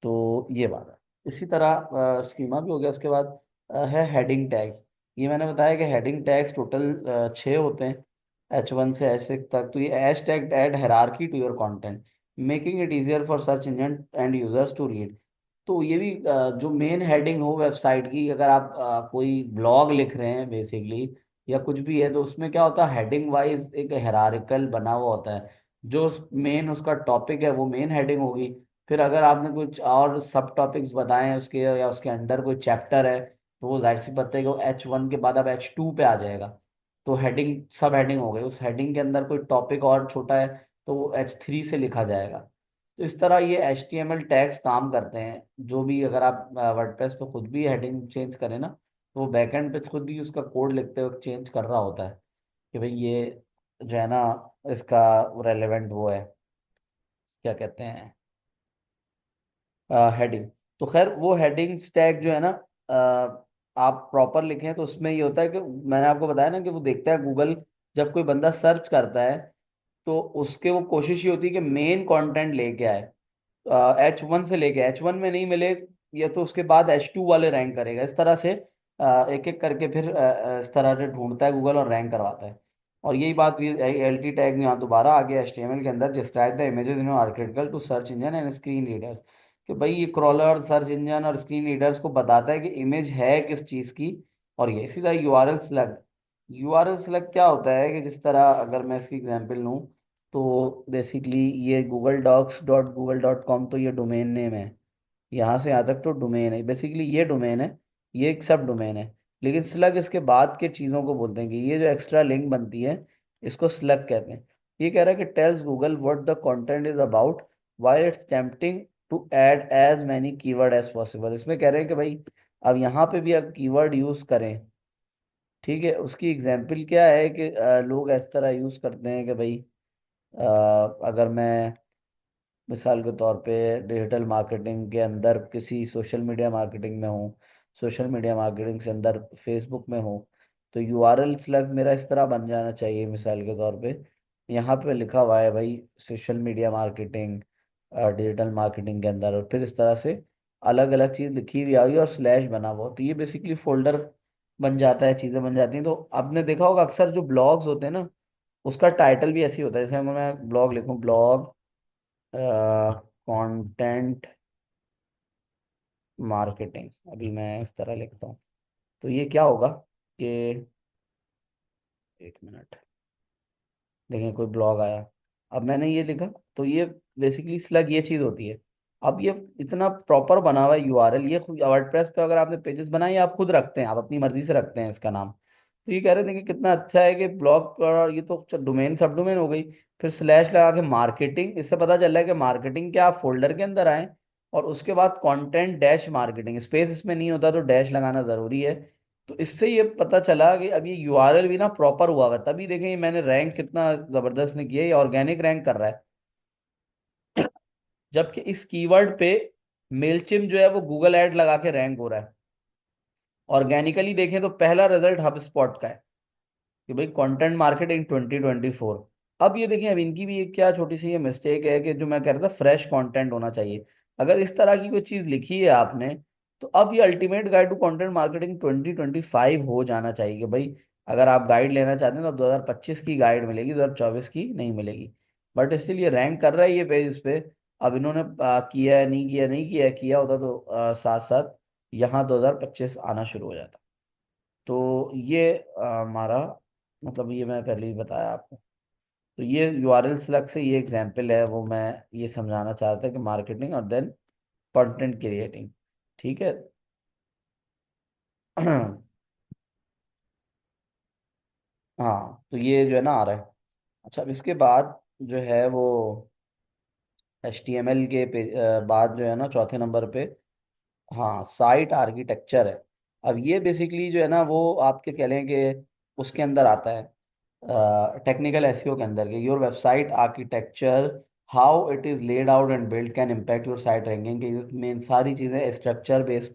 तो ये बात है। इसी तरह स्कीमा भी हो गया। उसके बाद है हेडिंग टैग्स। ये मैंने बताया कि हेडिंग टैग्स टोटल 6 होते हैं, H1 से H6 तक। तो ये hash tag add hierarchy to your content, making it easier for search engine and users to read. तो ये भी जो मेन हेडिंग हो वेबसाइट की, अगर आप कोई ब्लॉग लिख रहे हैं बेसिकली या कुछ भी है, तो उसमें क्या होता है हेडिंग वाइज एक हायरार्किकल बना हुआ होता है। जो मेन उसका टॉपिक है वो मेन हेडिंग होगी। फिर अगर आपने कुछ और सब टॉपिक्स बताए हैं उसके या उसके अंडर कोई चैप्टर है, तो वो जाहिर सी बात है कि वो H1 के बाद अब H2 पे आ जाएगा। तो हेडिंग सब हेडिंग हो गई, उस हेडिंग के अंदर कोई टॉपिक और छोटा है तो वो H3 से लिखा जाएगा। तो इस तरह ये HTML टैग्स काम करते हैं। जो भी अगर आप वर्डप्रेस पे खुद भी हेडिंग चेंज करें ना, तो वो बैकएंड पे खुद भी उसका कोड लिखते हुए चेंज कर रहा होता है कि भाई ये जो है ना, इसका रेलेवेंट वो है, क्या कहते हैं, हेडिंग। तो खैर वो हेडिंग्स टैग जो है ना, आप प्रॉपर लिखें तो उसमें ये होता है कि मैंने आपको बताया ना कि वो देखता है गूगल, जब कोई बंदा सर्च करता है तो उसके वो कोशिश ये होती है कि मेन कंटेंट लेके आए। H1 से लेके H1 में नहीं मिले या तो उसके बाद H2 वाले रैंक करेगा। इस तरह से एक एक करके फिर इस तरह से ढूंढता है गूगल और रैंक करवाता है। और यही बात एल टी टैग में यहाँ दोबारा आगे HTML के अंदर, describe the images in are critical to search engine and screen readers. कि भाई ये क्रॉलर, सर्च इंजन और स्क्रीन रीडर्स को बताता है कि इमेज है किस चीज़ की। और ये इसी तरह यूआरएल स्लग, यूआरएल स्लग क्या होता है कि जिस तरह अगर मैं इसकी एग्जांपल लूँ, तो बेसिकली ये google.docs.google.com तो ये डोमेन नेम है। यहाँ से यहाँ तक तो डोमेन है, बेसिकली ये डोमेन है, ये एक सब डोमेन है। लेकिन स्लग इसके बाद के चीज़ों को बोलते हैं कि ये जो एक्स्ट्रा लिंक बनती है इसको स्लग कहते हैं। ये कह रहा है कि tells Google what the content is about while it's tempting to add as many keyword as possible. इसमें कह रहे हैं कि भाई अब यहाँ पे भी अगर कीवर्ड यूज़ करें, ठीक है, उसकी एग्जाम्पल क्या है कि लोग इस तरह यूज़ करते हैं कि भाई अगर मैं मिसाल के तौर पे डिजिटल मार्केटिंग के अंदर किसी सोशल मीडिया मार्केटिंग में हूँ, सोशल मीडिया मार्केटिंग से अंदर फेसबुक में हूँ, तो यूआरएल स्लग मेरा इस तरह बन जाना चाहिए। मिसाल के तौर पे यहाँ पे लिखा हुआ है भाई social media marketing, digital marketing के अंदर, और फिर इस तरह से अलग अलग चीज़ लिखी हुई आई और स्लैश बना हुआ, तो ये बेसिकली फोल्डर बन जाता है, चीज़ें बन जाती हैं। तो आपने देखा होगा अक्सर जो ब्लॉग्स होते हैं ना, उसका टाइटल भी ऐसे ही होता है। जैसे अगर मैं ब्लॉग लिखूँ, ब्लॉग कंटेंट मार्केटिंग, अभी मैं इस तरह लिखता हूँ, तो ये क्या होगा कि, एक मिनट, देखें कोई ब्लॉग आया, अब मैंने ये लिखा, तो ये बेसिकली स्लग ये चीज़ होती है। अब ये इतना प्रॉपर बना हुआ है यूआरएल, ये खुद वर्डप्रेस पे अगर आपने पेजेस बनाए या आप खुद रखते हैं, आप अपनी मर्जी से रखते हैं इसका नाम, तो ये कह रहे थे कि कितना अच्छा है कि ब्लॉग का ये तो डोमेन सब डोमेन हो गई। फिर स्लैश लगा के मार्केटिंग, इससे पता चल रहा है कि मार्केटिंग क्या आप फोल्डर के अंदर आए, और उसके बाद कंटेंट डैश मार्केटिंग, स्पेस इसमें नहीं होता तो डैश लगाना जरूरी है। तो इससे ये पता चला कि अब ये यूआरएल भी ना प्रॉपर हुआ हुआ है। तभी देखें ये मैंने रैंक कितना जबरदस्त ने किया, ये ऑर्गेनिक रैंक कर रहा है। जबकि इस कीवर्ड पे मेलचिम जो है वो गूगल ऐड लगा के रैंक हो रहा है। ऑर्गेनिकली देखें तो पहला रिजल्ट हब स्पॉट का है कि भाई कंटेंट मार्केटिंग 2024। अब ये देखिए, अब इनकी भी एक क्या छोटी सी ये मिस्टेक है कि जो मैं कह रहा था फ्रेश कंटेंट होना चाहिए। अगर इस तरह की कोई चीज लिखी है आपने, तो अब ये ultimate guide to content marketing 2025 हो जाना चाहिए कि भाई अगर आप गाइड लेना चाहते हैं तो अब 2025 की गाइड मिलेगी, 2024 की नहीं मिलेगी। बट इसीलिए रैंक कर रहा है ये पेज इस पे। अब इन्होंने किया है, नहीं किया, नहीं किया, किया होता तो साथ साथ यहाँ 2025 आना शुरू हो जाता। तो ये हमारा मतलब ये मैं पहले ही बताया आपको। तो ये यूआरएल स्लग से ये एग्जांपल है, वो मैं ये समझाना चाहता था कि मार्केटिंग और देन कंटेंट क्रिएटिंग, ठीक है। हाँ, तो ये जो है ना आ रहा है। अच्छा, अब इसके बाद जो है वो HTML के बाद जो है ना चौथे नंबर पे, हाँ, साइट आर्किटेक्चर है। अब ये बेसिकली जो है ना वो आपके कह लें कि उसके अंदर आता है, टेक्निकल एसईओ के अंदर के your website architecture, how it is laid out and build can impact your site ranking, की मेन सारी चीज़ें स्ट्रक्चर बेस्ड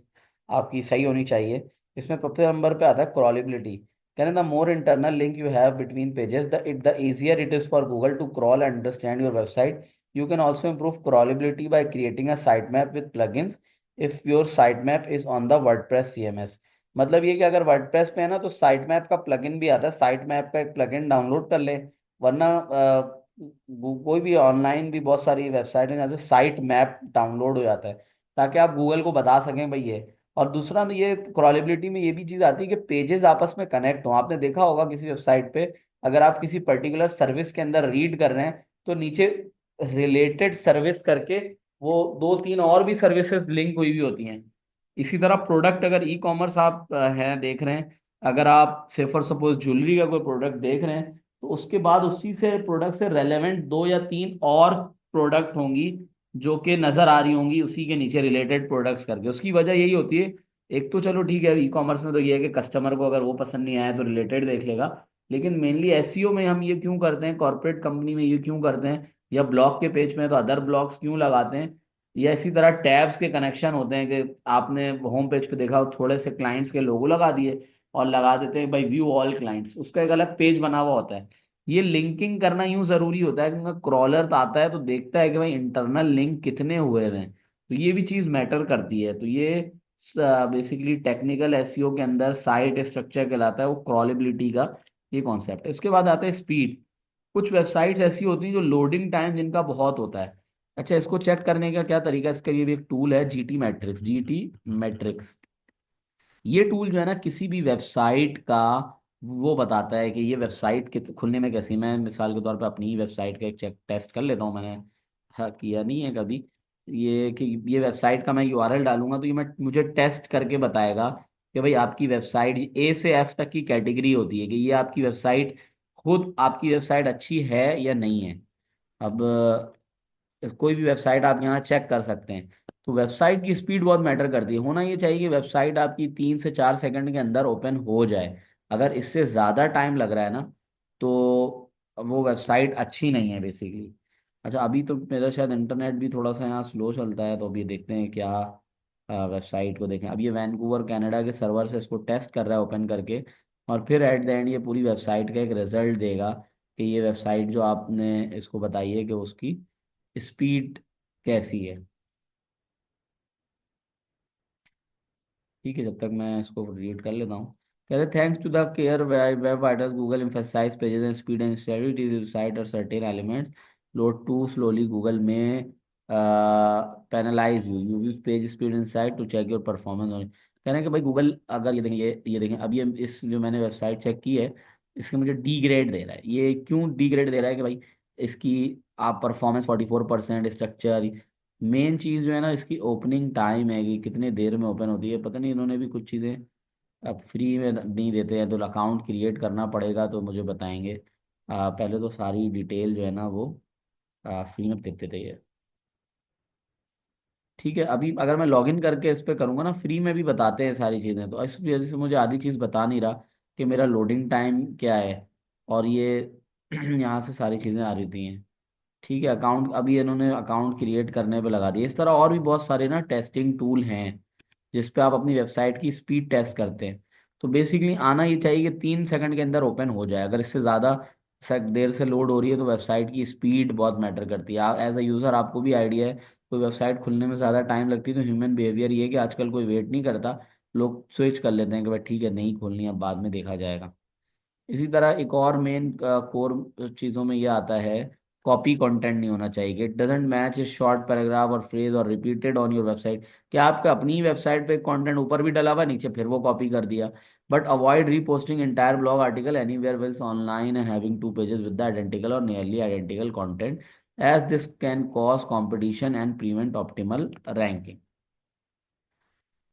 आपकी सही होनी चाहिए। इसमें सबसे नंबर पे आता है क्रॉलेबिलिटी। कहने the more internal link you have between pages the easier it is for Google to crawl and understand your website. You can also improve crawlability by creating a sitemap with plugins if your sitemap is on the WordPress CMS। मतलब ये कि अगर वर्डप्रेस पे है ना तो साइट मैप का प्लगइन भी आता है, साइट मैप का एक प्लगइन डाउनलोड कर ले। वरना कोई भी ऑनलाइन भी बहुत सारी वेबसाइट है जहाँ से साइट मैप डाउनलोड हो जाता है, ताकि आप गूगल को बता सकें भाई ये। और दूसरा तो ये क्रॉलेबिलिटी में ये भी चीज़ आती है कि पेजेस आपस में कनेक्ट हो। आपने देखा होगा किसी वेबसाइट पे अगर आप किसी पर्टिकुलर सर्विस के अंदर रीड कर रहे हैं तो नीचे रिलेटेड सर्विस करके वो दो तीन और भी सर्विसेज लिंक हुई हुई होती हैं। इसी तरह प्रोडक्ट, अगर ई कॉमर्स आप हैं देख रहे हैं, अगर आप से फॉर सपोज ज्वेलरी का कोई प्रोडक्ट देख रहे हैं, तो उसके बाद उसी से प्रोडक्ट से रेलेवेंट दो या तीन और प्रोडक्ट होंगी जो कि नजर आ रही होंगी उसी के नीचे रिलेटेड प्रोडक्ट्स करके। उसकी वजह यही होती है, एक तो चलो ठीक है, ई कॉमर्स में तो ये है कि कस्टमर को अगर वो पसंद नहीं आया तो रिलेटेड देख लेगा, लेकिन मेनली एसईओ में हम ये क्यों करते हैं, कॉर्पोरेट कंपनी में ये क्यों करते हैं, या ब्लॉग के पेज में तो अदर ब्लॉग्स क्यों लगाते हैं, या इसी तरह टैब्स के कनेक्शन होते हैं कि आपने होम पेज पे देखा हो, थोड़े से क्लाइंट्स के लोगो लगा दिए और लगा देते हैं भाई व्यू ऑल क्लाइंट्स, उसका एक अलग पेज बना हुआ होता है। ये लिंकिंग करना यूं जरूरी होता है क्योंकि क्रॉलर तो आता है तो देखता है कि भाई इंटरनल लिंक कितने हुए हैं, तो ये भी चीज मैटर करती है। तो ये बेसिकली टेक्निकल एसईओ के अंदर साइट स्ट्रक्चर कहलाता है, वो क्रॉलेबिलिटी का ये कॉन्सेप्ट है। इसके बाद आता है स्पीड। कुछ वेबसाइट्स ऐसी होती हैं जो लोडिंग टाइम जिनका बहुत होता है। अच्छा, इसको चेक करने का क्या तरीका है, इसके लिए भी एक टूल है जीटी मैट्रिक्स। जीटी मैट्रिक्स ये टूल जो है ना, किसी भी वेबसाइट का वो बताता है कि ये वेबसाइट खुलने में कैसी। मैं मिसाल के तौर पर अपनी ही वेबसाइट का एक चेक टेस्ट कर लेता हूँ, मैंने हाँ किया नहीं है कभी। ये कि ये वेबसाइट का मैं यूआरएल डालूंगा तो ये मुझे टेस्ट करके बताएगा कि भाई आपकी वेबसाइट ए से एफ तक की कैटेगरी होती है कि ये आपकी वेबसाइट, खुद आपकी वेबसाइट अच्छी है या नहीं है। अब कोई भी वेबसाइट आप यहाँ चेक कर सकते हैं। तो वेबसाइट की स्पीड बहुत मैटर करती है। होना ये चाहिए कि वेबसाइट आपकी 3 से 4 सेकंड के अंदर ओपन हो जाए। अगर इससे ज़्यादा टाइम लग रहा है ना, तो वो वेबसाइट अच्छी नहीं है बेसिकली। अच्छा, अभी तो मेरा शायद इंटरनेट भी थोड़ा सा यहाँ स्लो चलता है, तो अभी देखते हैं क्या वेबसाइट को देखें। अब ये वैंकूवर कनाडा के सर्वर से इसको टेस्ट कर रहा है ओपन करके, और फिर एट द एंड ये पूरी वेबसाइट का एक रिजल्ट देगा कि ये वेबसाइट जो आपने इसको बताई है कि उसकी स्पीड कैसी है। ठीक है, जब तक मैं इसको रीड कर लेता हूँ। कहते thanks to the core web vitals Google emphasize pages and speed and stability site or certain elements load to slowly Google में penalize you you use page speed insights to check your performance. कह रहे हैं कि भाई गूगल, अगर ये देखें अब ये इस जो मैंने वेबसाइट चेक की है, इसके मुझे डी ग्रेड दे रहा है। ये क्यों डी ग्रेड दे रहा है कि भाई इसकी आप परफॉर्मेंस 44%, स्ट्रक्चर, मेन चीज़ जो है ना इसकी ओपनिंग टाइम है कि कितने देर में ओपन होती है। पता नहीं इन्होंने भी कुछ चीज़ें अब फ्री में नहीं देते हैं, तो अकाउंट क्रिएट करना पड़ेगा, तो मुझे बताएंगे। पहले तो सारी डिटेल जो है ना वो फ्री में देते थे ये। ठीक है, अभी अगर मैं लॉगिन करके इस पे करूँगा ना, फ्री में भी बताते हैं सारी चीज़ें, तो इस वजह से मुझे आधी चीज़ बता नहीं रहा कि मेरा लोडिंग टाइम क्या है। और ये यहाँ से सारी चीज़ें आ रही थी। ठीक है, अकाउंट अभी इन्होंने अकाउंट क्रिएट करने पे लगा दिया। इस तरह और भी बहुत सारे ना टेस्टिंग टूल हैं जिस पे आप अपनी वेबसाइट की स्पीड टेस्ट करते हैं। तो बेसिकली आना ये चाहिए कि 3 सेकंड के अंदर ओपन हो जाए। अगर इससे ज़्यादा देर से लोड हो रही है तो वेबसाइट की स्पीड बहुत मैटर करती है। आप एज अ यूज़र आपको भी आइडिया है, कोई वेबसाइट खुलने में ज़्यादा टाइम लगती है तो ह्यूमन बिहेवियर ये है कि आजकल कोई वेट नहीं करता, लोग स्विच कर लेते हैं कि भाई ठीक है नहीं खोलनी, अब बाद में देखा जाएगा। इसी तरह एक और मेन कोर चीज़ों में ये आता है, कॉपी कंटेंट नहीं होना चाहिए। It doesn't match A short paragraph और फ्रेज और रिपीटेड ऑन योर वेबसाइट। क्या आपका अपनी ही वेबसाइट पे कंटेंट ऊपर भी डला हुआ है, नीचे फिर वो कॉपी कर दिया। But avoid reposting entire blog article anywhere else online and having two pages with the identical or nearly identical content, as this can cause competition and prevent optimal ranking.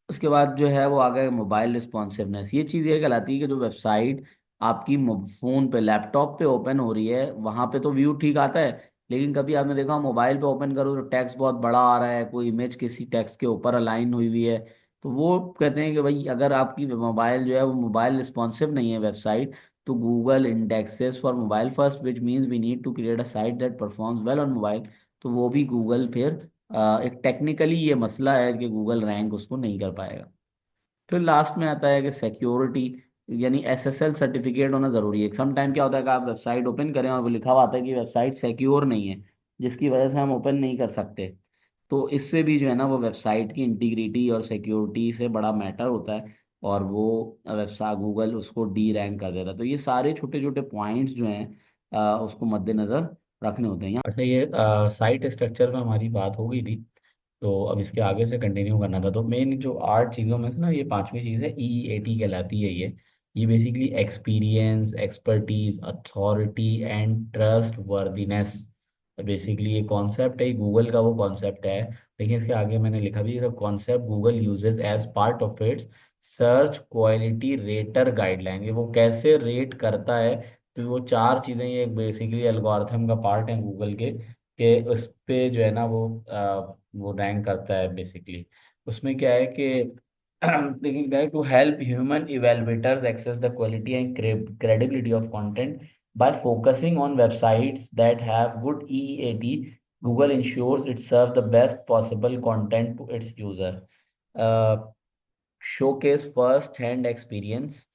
उसके बाद जो है वो आ गया मोबाइल रिस्पॉन्सिवनेस। ये चीज़ ये कहलाती है कि जो वेबसाइट आपकी फ़ोन पे लैपटॉप पे ओपन हो रही है वहाँ पे तो व्यू ठीक आता है, लेकिन कभी आपने देखा मोबाइल पे ओपन करो तो टेक्स्ट बहुत बड़ा आ रहा है, कोई इमेज किसी टेक्स्ट के ऊपर अलाइन हुई हुई है। तो वो कहते हैं कि भाई अगर आपकी मोबाइल जो है वो मोबाइल रिस्पॉन्सिव नहीं है वेबसाइट, तो Google indexes for mobile first which means we need to create a site that performs well on mobile. तो वो भी गूगल फिर एक टेक्निकली ये मसला है कि गूगल रैंक उसको नहीं कर पाएगा। फिर लास्ट में आता है कि सिक्योरिटी, यानी एसएसएल सर्टिफिकेट होना जरूरी है। सम टाइम क्या होता है कि आप वेबसाइट ओपन करें और वो लिखा हुआ आता है कि वेबसाइट सिक्योर नहीं है, जिसकी वजह से हम ओपन नहीं कर सकते। तो इससे भी जो है ना वो वेबसाइट की इंटीग्रिटी और सिक्योरिटी से बड़ा मैटर होता है, और वो वेबसाइट गूगल उसको डी रैंक कर देता है। तो ये सारे छोटे छोटे पॉइंट्स जो हैं उसको मद्देनजर रखने होते हैं। अच्छा, ये साइट स्ट्रक्चर में हमारी बात हो गई थी, तो अब इसके आगे से कंटिन्यू करना था। तो मेन जो 8 चीज़ों में से ना ये पांचवी चीज़ है, EEAT कहलाती है ये basically experience, expertise, authority and trust worthiness basically ये कॉन्सेप्ट है, गूगल का वो कॉन्सेप्ट है। लेकिन इसके आगे मैंने लिखा भी है, concept Google uses as part of its search quality rater guideline. ये वो कैसे रेट करता है, तो वो चार चीज़ें ये बेसिकली एल्गोरिथम का पार्ट है गूगल के, कि उस पे जो है ना वो रैंक करता है बेसिकली। उसमें क्या है कि देखिए, to help human evaluators access the quality and credibility of content by focusing on websites that have good EEAT, Google ensures it serves the best possible content to its user. Showcase first hand experience.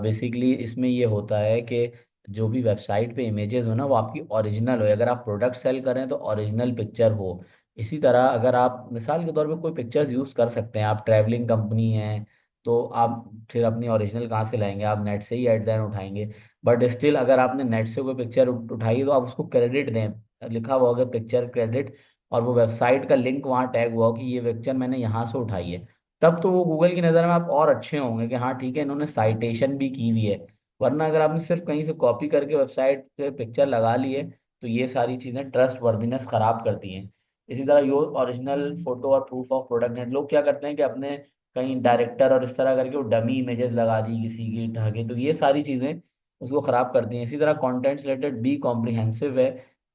Basically इसमें ये होता है कि जो भी वेबसाइट पे इमेजेस हो ना, वो आपकी ओरिजिनल हो। अगर आप प्रोडक्ट सेल करें तो ओरिजिनल पिक्चर हो। इसी तरह अगर आप मिसाल के तौर पे कोई पिक्चर्स यूज़ कर सकते हैं, आप ट्रैवलिंग कंपनी हैं, तो आप फिर अपनी ओरिजिनल कहाँ से लाएंगे, आप नेट से ही एट देन उठाएंगे। बट स्टिल अगर आपने नेट से कोई पिक्चर उठाई तो आप उसको क्रेडिट दें, लिखा हुआ होगा पिक्चर क्रेडिट, और वो वेबसाइट का लिंक वहाँ टैग हुआ हो कि ये पिक्चर मैंने यहाँ से उठाई है, तब तो वो गूगल की नज़र में आप और अच्छे होंगे कि हाँ ठीक है, इन्होंने साइटेशन भी की हुई है। वरना अगर आपने सिर्फ कहीं से कॉपी करके वेबसाइट पे पिक्चर लगा ली है, तो ये सारी चीज़ें ट्रस्ट वर्दीनेस खराब करती हैं। इसी तरह योर ओरिजिनल फोटो और प्रूफ ऑफ प्रोडक्ट है। लोग क्या करते हैं कि अपने कहीं डायरेक्टर और इस तरह करके वो डमी इमेजेस लगा दी किसी की ढागे, तो ये सारी चीज़ें उसको खराब करती हैं। इसी तरह कंटेंट रिलेटेड बी कॉम्प्रिहेंसिव है,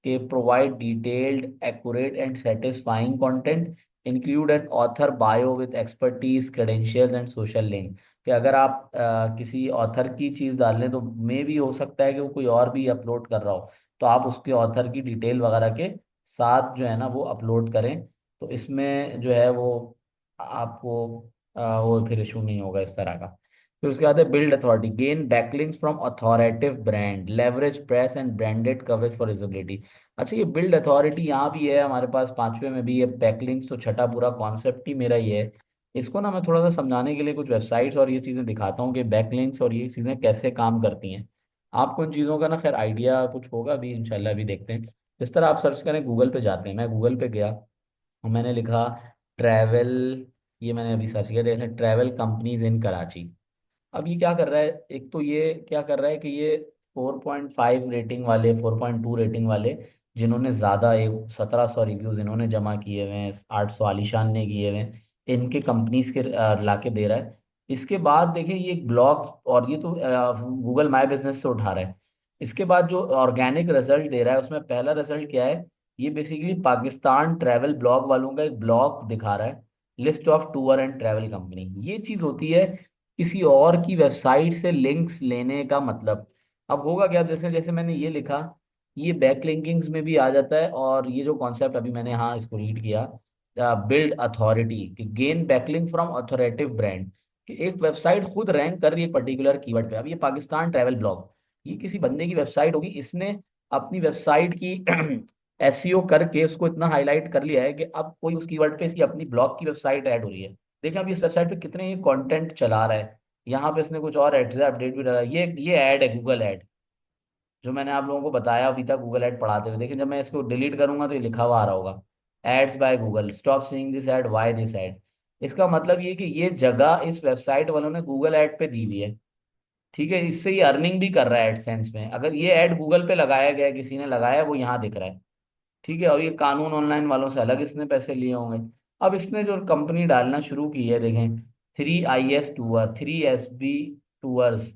कि provide detailed accurate and satisfying content, include an author bio with expertise credentials and social link. कि अगर आप किसी ऑथर की चीज़ डाल लें तो मे भी हो सकता है कि वो कोई और भी अपलोड कर रहा हो, तो आप उसके ऑथर की डिटेल वगैरह के साथ जो है ना वो अपलोड करें, तो इसमें जो है वो आपको वो फिर इशू नहीं होगा इस तरह का। फिर उसके बाद है build authority, gain backlinks from authoritative brand, leverage press and branded coverage for visibility. अच्छा, ये बिल्ड अथॉरिटी यहाँ भी है हमारे पास, पांचवे में भी है बैकलिंक्स, तो छठा पूरा कॉन्सेप्ट ही मेरा ये है। इसको ना मैं थोड़ा सा समझाने के लिए कुछ वेबसाइट्स और ये चीज़ें दिखाता हूँ कि बैकलिंक्स और ये चीज़ें कैसे काम करती हैं। आपको इन चीज़ों का ना खैर आइडिया कुछ होगा भी, इंशाल्लाह भी देखते हैं। जिस तरह आप सर्च करें, गूगल पे जाते हैं, मैं गूगल पे गया और मैंने लिखा ट्रैवल, ये मैंने अभी सर्च किया, देखा ट्रैवल कंपनीज इन कराची। अब ये क्या कर रहा है, एक तो ये क्या कर रहा है कि ये 4.5 रेटिंग वाले, 4.2 रेटिंग वाले, जिन्होंने ज़्यादा, एक 1700 रिव्यूज इन्होंने जमा किए हुए हैं, 800 आलिशान ने किए हुए हैं, इनके कंपनीज के लाके दे रहा है। इसके बाद देखिए ये ब्लॉग, और ये तो गूगल माई बिजनेस से उठा रहा है। इसके बाद जो ऑर्गेनिक रिजल्ट दे रहा है, उसमें पहला रिजल्ट क्या है, ये बेसिकली पाकिस्तान ट्रैवल ब्लॉग वालों का एक ब्लॉग दिखा रहा है, list of tour and travel company. ये चीज़ होती है किसी और की वेबसाइट से लिंक्स लेने का मतलब। अब होगा क्या, जैसे जैसे मैंने ये लिखा, ये बैक लिंकिंग्स में भी आ जाता है, और ये जो कॉन्सेप्ट अभी मैंने हाँ इसको रीड किया, बिल्ड अथॉरिटी कि gain backlink from authoritative brand, कि एक वेबसाइट खुद रैंक कर रही है पर्टिकुलर कीवर्ड पे। अब ये पाकिस्तान ट्रैवल ब्लॉग, ये किसी बंदे की वेबसाइट होगी, इसने अपनी वेबसाइट की एसईओ करके उसको इतना हाईलाइट कर लिया है कि अब कोई उस कीवर्ड पे इसकी अपनी ब्लॉग की वेबसाइट ऐड हो रही है। देखिए अब इस वेबसाइट पे कितने ये कंटेंट चला रहा है। यहाँ पे इसने कुछ और एड्स अपडेट भी डाला, ये ऐड है गूगल ऐड, जो मैंने आप लोगों को बताया अभी तक गूगल ऐड पढ़ाते हुए। देखिए जब मैं इसको डिलीट करूंगा तो ये लिखा हुआ आ रहा होगा, ads by Google, stop seeing this ad, why this ad. इसका मतलब ये कि ये जगह इस वेबसाइट वालों ने गूगल ऐड पे दी हुई है। ठीक है, इससे ये अर्निंग भी कर रहा है एडसेंस में। अगर ये ऐड गूगल पे लगाया गया है, किसी ने लगाया, वो यहाँ दिख रहा है। ठीक है, और ये कानून ऑनलाइन वालों से अलग इसने पैसे लिए होंगे। अब इसने जो कंपनी डालना शुरू की है, देखें, 3IS tour, 3SB tours,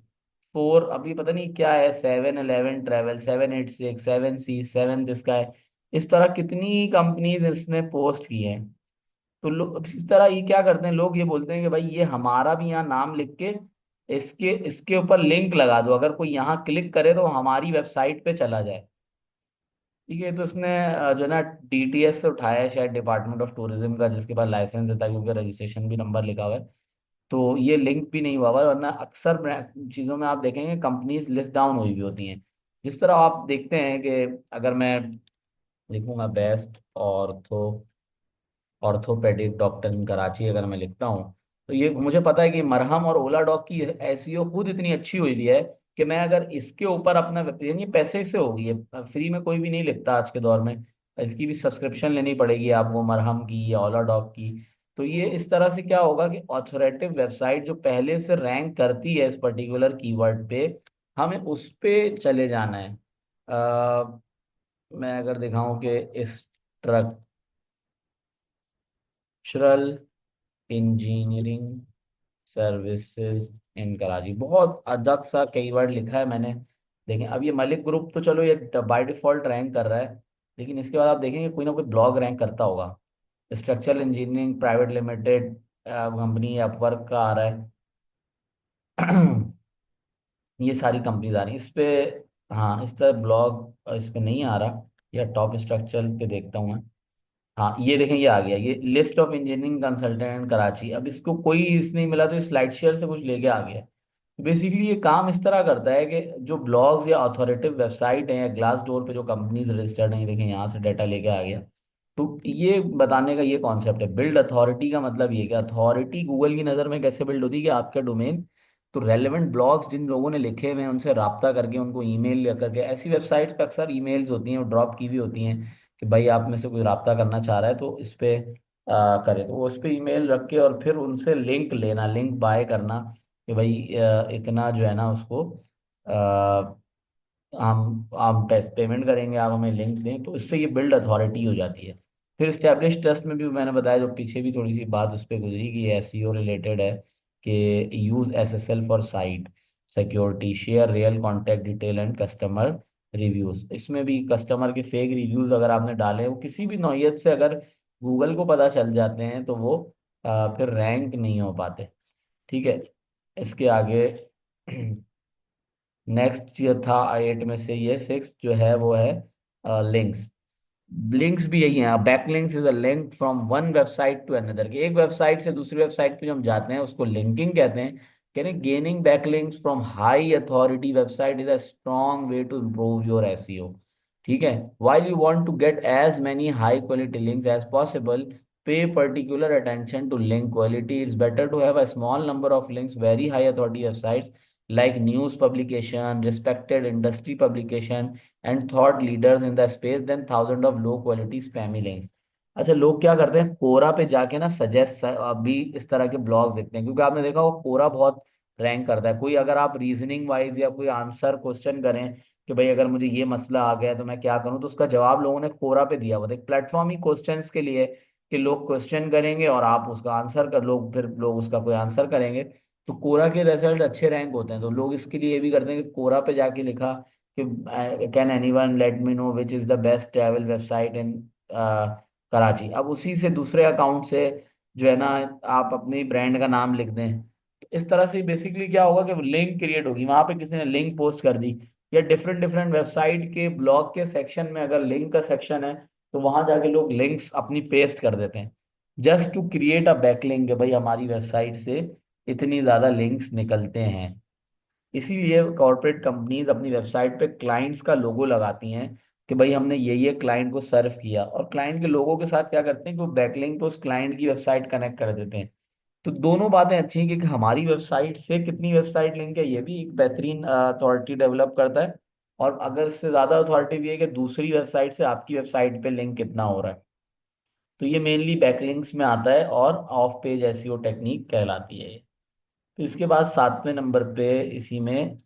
four, अभी पता नहीं क्या है, 711 ट्रेवल, 786, 7C, 7 स्काई, इस तरह कितनी कंपनीज इसने पोस्ट की हैं। तो लोग इस तरह ये क्या करते हैं, लोग ये बोलते हैं कि भाई ये हमारा भी यहाँ नाम लिख के इसके इसके ऊपर लिंक लगा दो, अगर कोई यहाँ क्लिक करे तो हमारी वेबसाइट पे चला जाए। ठीक है, तो उसने जो है ना DTS से उठाया है, शायद डिपार्टमेंट ऑफ टूरिज्म का, जिसके पास लाइसेंस है, ताकि उनका रजिस्ट्रेशन भी नंबर लिखा हुआ है। तो ये लिंक भी नहीं हुआ हुआ है, वरना अक्सर चीज़ों में आप देखेंगे कंपनीज लिस्ट डाउन हुई हुई होती हैं। जिस तरह आप देखते हैं कि अगर मैं लिखूंगा बेस्ट ऑर्थो ऑर्थोपेडिक डॉक्टर इन कराची, अगर मैं लिखता हूँ, तो ये मुझे पता है कि मरहम और ओला डॉग की एसईओ खुद इतनी अच्छी हुई हुई है कि मैं अगर इसके ऊपर अपना यानी पैसे से होगी, ये फ्री में कोई भी नहीं लिखता आज के दौर में, इसकी भी सब्सक्रिप्शन लेनी पड़ेगी आपको, मरहम की या ओला डॉग की। तो ये इस तरह से क्या होगा कि ऑथोरेटिव वेबसाइट जो पहले से रैंक करती है इस पर्टिकुलर कीवर्ड पे, हमें उस पे चले जाना है। मैं अगर दिखाऊं कि structural engineering services in Karachi, बहुत अदक सा कई वर्ड लिखा है मैंने। देखें अब ये मलिक ग्रुप तो चलो ये बाय डिफॉल्ट रैंक कर रहा है, लेकिन इसके बाद आप देखेंगे कोई ना कोई ब्लॉग रैंक करता होगा। Structural engineering private limited company Upwork का आ रहा है। ये सारी कंपनीज आ रही हैं इस पे। हाँ इस तरह ब्लॉग इस पे नहीं आ रहा, या टॉप स्ट्रक्चर पे देखता हूँ मैं। हाँ ये देखें ये आ गया, ये list of engineering consultant Karachi. अब इसको कोई इस नहीं मिला तो स्लाइड शेयर से कुछ लेके आ गया। बेसिकली ये काम इस तरह करता है कि जो ब्लॉग्स या अथॉरिटेटिव वेबसाइट हैं या ग्लास डोर पे जो कंपनीज रजिस्टर्ड हैं, ये देखें यहाँ से डाटा लेके आ गया। तो ये बताने का ये कॉन्सेप्ट है बिल्ड अथॉरिटी का। मतलब ये कि अथॉरिटी गूगल की नज़र में कैसे बिल्ड होती है कि आपका डोमेन, तो रेलेवेंट ब्लॉग्स जिन लोगों ने लिखे हुए हैं उनसे राब्ता करके उनको ईमेल करके, ऐसी वेबसाइट्स पे अक्सर ईमेल्स होती हैं और ड्रॉप की भी होती हैं कि भाई आप में से कोई राब्ता करना चाह रहा है तो इस पे करे, तो वो उस पे ईमेल रख के और फिर उनसे लिंक लेना, लिंक बाय करना कि भाई इतना जो है ना उसको हम पैसे पेमेंट करेंगे, आप हमें लिंक दें, तो इससे ये बिल्ड अथॉरिटी हो जाती है। फिर स्टैब्लिश ट्रस्ट में भी मैंने बताया, जो पीछे भी थोड़ी सी बात उस पर गुजरी कि ये एसईओ रिलेटेड है, कि use SSL for site security, share real contact detail and customer reviews. इसमें भी कस्टमर के फेक रिव्यूज अगर आपने डाले वो किसी भी नौयत से अगर गूगल को पता चल जाते हैं तो वो फिर रैंक नहीं हो पाते। ठीक है। इसके आगे नेक्स्ट ये था एट में से, ये सिक्स जो है वो है लिंक्स। लिंक्स भी यही है, back links is a link from one website to another, कि एक वेबसाइट से दूसरी वेबसाइट पे जो हम जाते हैं उसको लिंकिंग कहते हैं। कहते हैं gaining back links from high authority website is a strong way to improve your SEO. ठीक है। while you want to get as many high quality links as possible, pay particular attention to link quality. It's better to have a small number of links very high authority websites like news publication, respected industry publication and thought leaders in the space than thousands of low quality spammy links. अच्छा लोग क्या करते हैं, कोरा पे जाके ना सजेस्ट अभी इस तरह के ब्लॉग देखते हैं, क्योंकि आपने देखा वो कोरा बहुत रैंक करता है। कोई अगर आप रीजनिंग वाइज या कोई आंसर क्वेश्चन करें कि भाई अगर मुझे ये मसला आ गया है तो मैं क्या करूं, तो उसका जवाब लोगों ने कोरा पे दिया हुआ था। एक प्लेटफॉर्म ही क्वेश्चंस के लिए कि लोग क्वेश्चन करेंगे और आप उसका आंसर कर, लोग फिर लोग उसका कोई आंसर करेंगे, तो कोरा के रिजल्ट अच्छे रैंक होते हैं। तो लोग इसके लिए ये भी करते हैं कि कोरा पे जाके लिखा कि can anyone let me know which is the best travel website in Karachi. अब उसी से दूसरे अकाउंट से जो है ना आप अपनी ब्रांड का नाम लिख दें, तो इस तरह से बेसिकली क्या होगा कि लिंक क्रिएट होगी, वहां पे किसी ने लिंक पोस्ट कर दी, या डिफरेंट डिफरेंट वेबसाइट के ब्लॉग के सेक्शन में अगर लिंक का सेक्शन है तो वहां जाके लोग लिंक्स अपनी पेस्ट कर देते हैं just to create a backlink, कि भाई हमारी वेबसाइट से इतनी ज्यादा लिंक्स निकलते हैं। इसीलिए कॉर्पोरेट कंपनीज अपनी वेबसाइट पे क्लाइंट्स का लोगो लगाती हैं कि भाई हमने ये क्लाइंट को सर्व किया, और क्लाइंट के लोगों के साथ क्या करते हैं कि वो बैकलिंक पे उस क्लाइंट की वेबसाइट कनेक्ट कर देते हैं। तो दोनों बातें अच्छी हैं कि हमारी वेबसाइट से कितनी वेबसाइट लिंक है, ये भी एक बेहतरीन अथॉरिटी डेवलप करता है। और अगर इससे ज्यादा अथॉरिटी भी है कि दूसरी वेबसाइट से आपकी वेबसाइट पे लिंक कितना हो रहा है। तो ये मेनली बैकलिंक्स में आता है और ऑफ पेज एसईओ टेक्निक कहलाती है ये। तो इसके बाद सातवें नंबर पे इसी में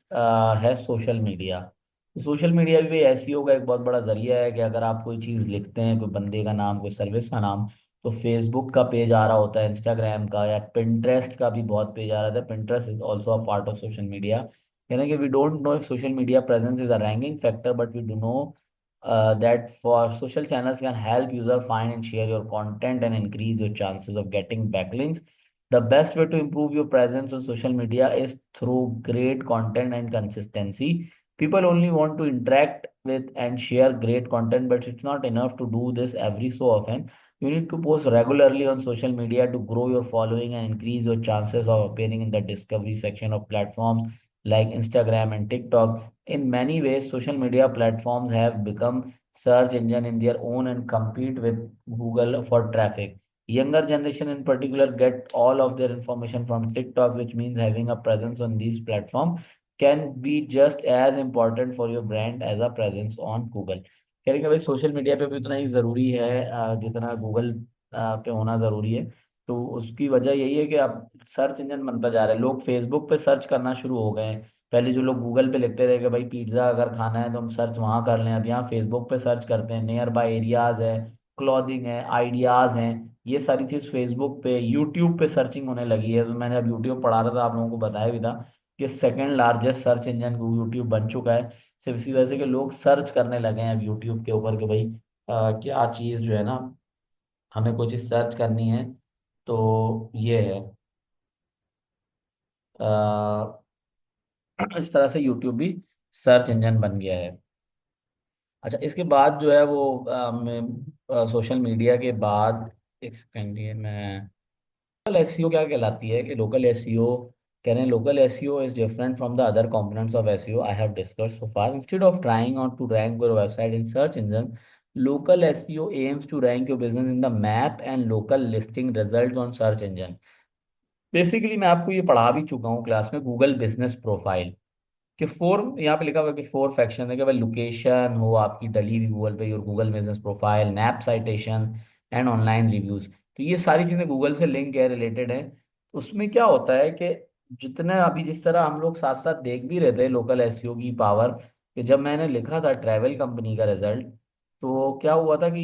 है सोशल मीडिया। तो सोशल मीडिया भी एसईओ का एक बहुत बड़ा जरिया है कि अगर आप कोई चीज़ लिखते हैं, कोई बंदे का नाम, कोई सर्विस का नाम, तो फेसबुक का पेज आ रहा होता है, इंस्टाग्राम का, या पिंटरेस्ट का भी बहुत पेज आ रहा था। Pinterest is also a part of social media. यानी कि we don't know if social media presence is a ranking factor, but we do know that for social channels can help user find and share your content and increase your chances of getting backlinks. The best way to improve your presence on social media is through great content and consistency. People only want to interact with and share great content, but it's not enough to do this every so often. You need to post regularly on social media to grow your following and increase your chances of appearing in the discovery section of platforms like Instagram and TikTok. In many ways, social media platforms have become search engine in their own and compete with Google for traffic. Younger generation in particular get all of their information from TikTok, which means having a presence on these platforms can be just as important for your brand as a presence on Google. कह रहे कि भाई सोशल मीडिया पे भी उतना ही ज़रूरी है जितना गूगल पे होना ज़रूरी है। तो उसकी वजह यही है कि अब सर्च इंजन बनता जा रहा है, लोग फेसबुक पे सर्च करना शुरू हो गए हैं, पहले जो लोग गूगल पे लिखते थे कि भाई पिज्ज़ा अगर खाना है तो हम सर्च वहाँ कर लें, अब यहाँ फेसबुक पे सर्च करते हैं, नियर बाय एरियाज है, क्लॉथिंग है, आइडियाज हैं, ये सारी चीज़ फेसबुक पे, यूट्यूब पे सर्चिंग होने लगी है। तो मैंने अब यूट्यूब पढ़ा रहा था, आप लोगों को बताया भी था कि second largest search engine YouTube बन चुका है। सिर्फ इसी वजह से कि लोग सर्च करने लगे हैं अब यूट्यूब के ऊपर कि भाई क्या चीज़ जो है ना, हमें कोई चीज़ सर्च करनी है तो ये है। इस तरह से यूट्यूब भी सर्च इंजन बन गया है। अच्छा, इसके बाद जो है वो सोशल मीडिया के बाद, एक सेकेंड, ये मैं, लोकल एसईओ क्या कहलाती है कि लोकल एसईओ कह रहे हैं, local SEO is different from the other components of SEO I have discussed so far. Instead of trying on to rank your website in search engine, local SEO aims to rank your business in the map and local listing result on search engine. Basically मैं आपको ये पढ़ा भी चुका हूँ क्लास में, गूगल बिजनेस प्रोफाइल कि फोर, यहाँ पे लिखा हुआ है कि फोर फैक्शन है कि भाई लोकेशन हो आपकी डली हुई गूगल पे, your Google business profile, nap citation and online reviews. तो ये सारी चीजें गूगल से लिंक है, रिलेटेड है। उसमें क्या होता है कि जितना अभी जिस तरह हम लोग साथ साथ देख भी रहे थे लोकल एसईओ की पावर, कि जब मैंने लिखा था ट्रैवल कंपनी का रिजल्ट, तो क्या हुआ था कि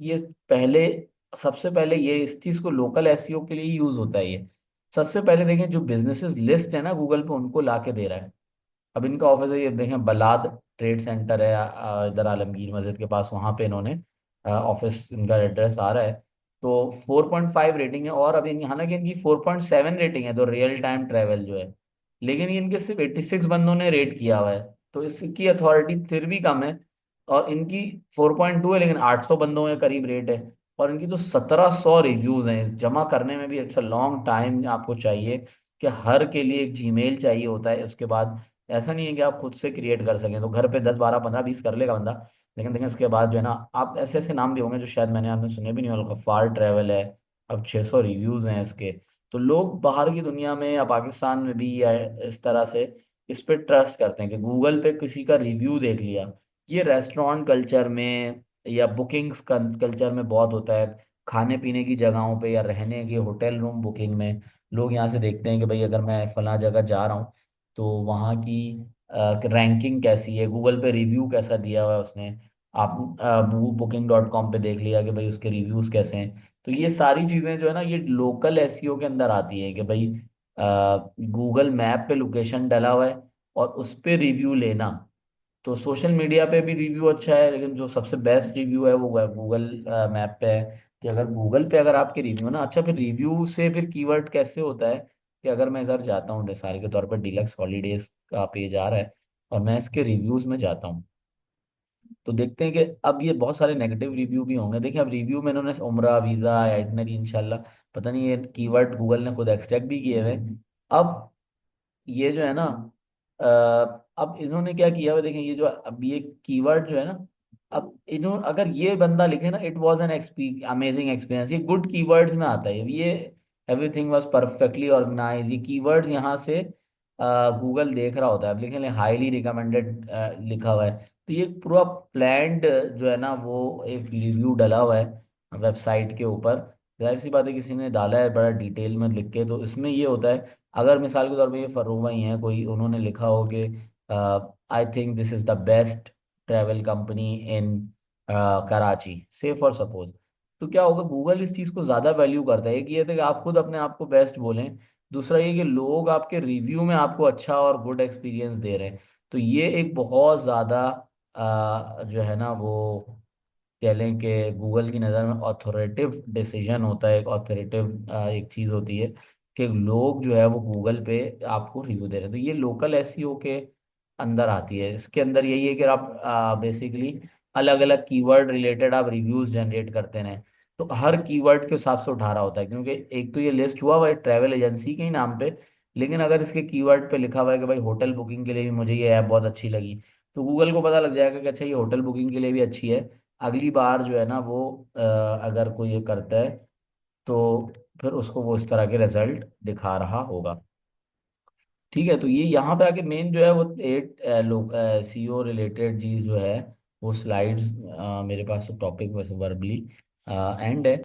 ये पहले, सबसे पहले ये इस चीज को लोकल एसईओ के लिए यूज होता है ये। सबसे पहले देखें जो बिजनेसेस लिस्ट है ना गूगल पे, उनको ला के दे रहा है। अब इनका ऑफिस है, ये देखें बलाद ट्रेड सेंटर है इधर आलमगीर मस्जिद के पास, वहां पे इन्होंने ऑफिस, इनका एड्रेस आ रहा है। तो 4.5 रेटिंग है, और अभी हालांकि इनकी 4.7 रेटिंग है तो रियल टाइम ट्रैवल जो है, लेकिन ये इनके सिर्फ 86 बंदों ने रेट किया हुआ है, तो इसकी अथॉरिटी फिर भी कम है। और इनकी 4.2 है लेकिन 800 बंदों के करीब रेट है। और इनकी तो 1700 रिव्यूज हैं, जमा करने में भी इट्स अ लॉन्ग टाइम आपको चाहिए, कि हर के लिए एक जीमेल चाहिए होता है। उसके बाद ऐसा नहीं है कि आप खुद से क्रिएट कर सकें, तो घर पे 10 12 15 20 कर लेगा बंदा, लेकिन देखिए इसके बाद जो है ना, आप ऐसे ऐसे नाम भी होंगे जो शायद मैंने आपने सुने भी नहीं होगा, गफ्फार ट्रैवल है, अब 600 रिव्यूज हैं इसके। तो लोग बाहर की दुनिया में या पाकिस्तान में भी या इस तरह से इस पे ट्रस्ट करते हैं कि गूगल पे किसी का रिव्यू देख लिया। ये रेस्टोरेंट कल्चर में या बुकिंग्स कल्चर में बहुत होता है, खाने पीने की जगहों पे या रहने की होटल रूम बुकिंग में। लोग यहाँ से देखते हैं कि भाई अगर मैं फला जगह जा रहा हूँ तो वहाँ की रैंकिंग कैसी है, गूगल पे रिव्यू कैसा दिया हुआ है उसने। आप booking.com पे देख लिया कि भाई उसके रिव्यूज कैसे हैं। तो ये सारी चीज़ें जो है ना, ये लोकल एसईओ के अंदर आती है कि भाई गूगल मैप पे लोकेशन डला हुआ है और उस पे रिव्यू लेना। तो सोशल मीडिया पे भी रिव्यू अच्छा है, लेकिन जो सबसे बेस्ट रिव्यू है वो गूगल मैप पे है। कि अगर गूगल पे अगर आपके रिव्यू ना अच्छा, फिर रिव्यू से फिर कीवर्ड कैसे होता है कि अगर मैं इधर जाता हूँ, मिसाल के तौर पर डिलक्स हॉलीडेज का पेज आ रहा है और मैं इसके रिव्यूज में जाता हूँ, तो देखते हैं कि अब ये बहुत सारे नेगेटिव रिव्यू भी होंगे। देखिए अब रिव्यू में इन्होंने उम्रा, वीज़ा, आइटनरी, इंशाल्लाह, पता नहीं ये कीवर्ड गूगल ने खुद एक्सट्रैक्ट भी किए हुए हैं। अब ये जो है ना, अ, अब इन्होंने क्या किया हुआ देखें, ये जो अब ये कीवर्ड जो है ना, अब इन्होंने अगर ये बंदा लिखे ना, it was an amazing experience, ये गुड कीवर्ड्स में आता है ये। एवरीथिंग वाज परफेक्टली ऑर्गेनाइज, ये कीवर्ड्स यहाँ से गूगल देख रहा होता है। अब लिखे हाईली रिकमेंडेड लिखा हुआ है, तो ये पूरा प्लान्ड जो है ना वो एक रिव्यू डला हुआ है वेबसाइट के ऊपर। जाहिर सी बात है किसी ने डाला है बड़ा डिटेल में लिख के, तो इसमें ये होता है, अगर मिसाल के तौर पे ये फरूबा ही है कोई, उन्होंने लिखा हो कि I think this is the best travel company इन कराची, से फॉर सपोज, तो क्या होगा, गूगल इस चीज़ को ज़्यादा वैल्यू करता है। एक ये था कि आप खुद अपने आप को बेस्ट बोलें, दूसरा ये कि लोग आपके रिव्यू में आपको अच्छा और गुड एक्सपीरियंस दे रहे हैं। तो ये एक बहुत ज़्यादा जो है ना वो, कह लें कि गूगल की नज़र में ऑथोरेटिव डिसीजन होता है, एक ऑथोरेटिव एक चीज़ होती है कि लोग जो है वो गूगल पे आपको रिव्यू दे रहे हैं। तो ये लोकल एसईओ के अंदर आती है। इसके अंदर यही है कि आप बेसिकली अलग अलग कीवर्ड रिलेटेड आप रिव्यूज जनरेट करते हैं, तो हर कीवर्ड के हिसाब से उठा रहा होता है, क्योंकि एक तो ये लिस्ट हुआ हुआ है ट्रैवल एजेंसी के ही नाम पे, लेकिन अगर इसके कीवर्ड पे लिखा हुआ है कि भाई होटल बुकिंग के लिए भी मुझे ये ऐप बहुत अच्छी लगी, तो गूगल को पता लग जाएगा कि अच्छा ये होटल बुकिंग के लिए भी अच्छी है। अगली बार जो है ना वो अगर कोई ये करता है तो फिर उसको वो इस तरह के रिजल्ट दिखा रहा होगा। ठीक है, तो ये यहाँ पे आके मेन जो है वो 8 लोग सीओ रिलेटेड चीज जो है वो स्लाइड्स, मेरे पास तो टॉपिक वैसे वर्बली एंड है।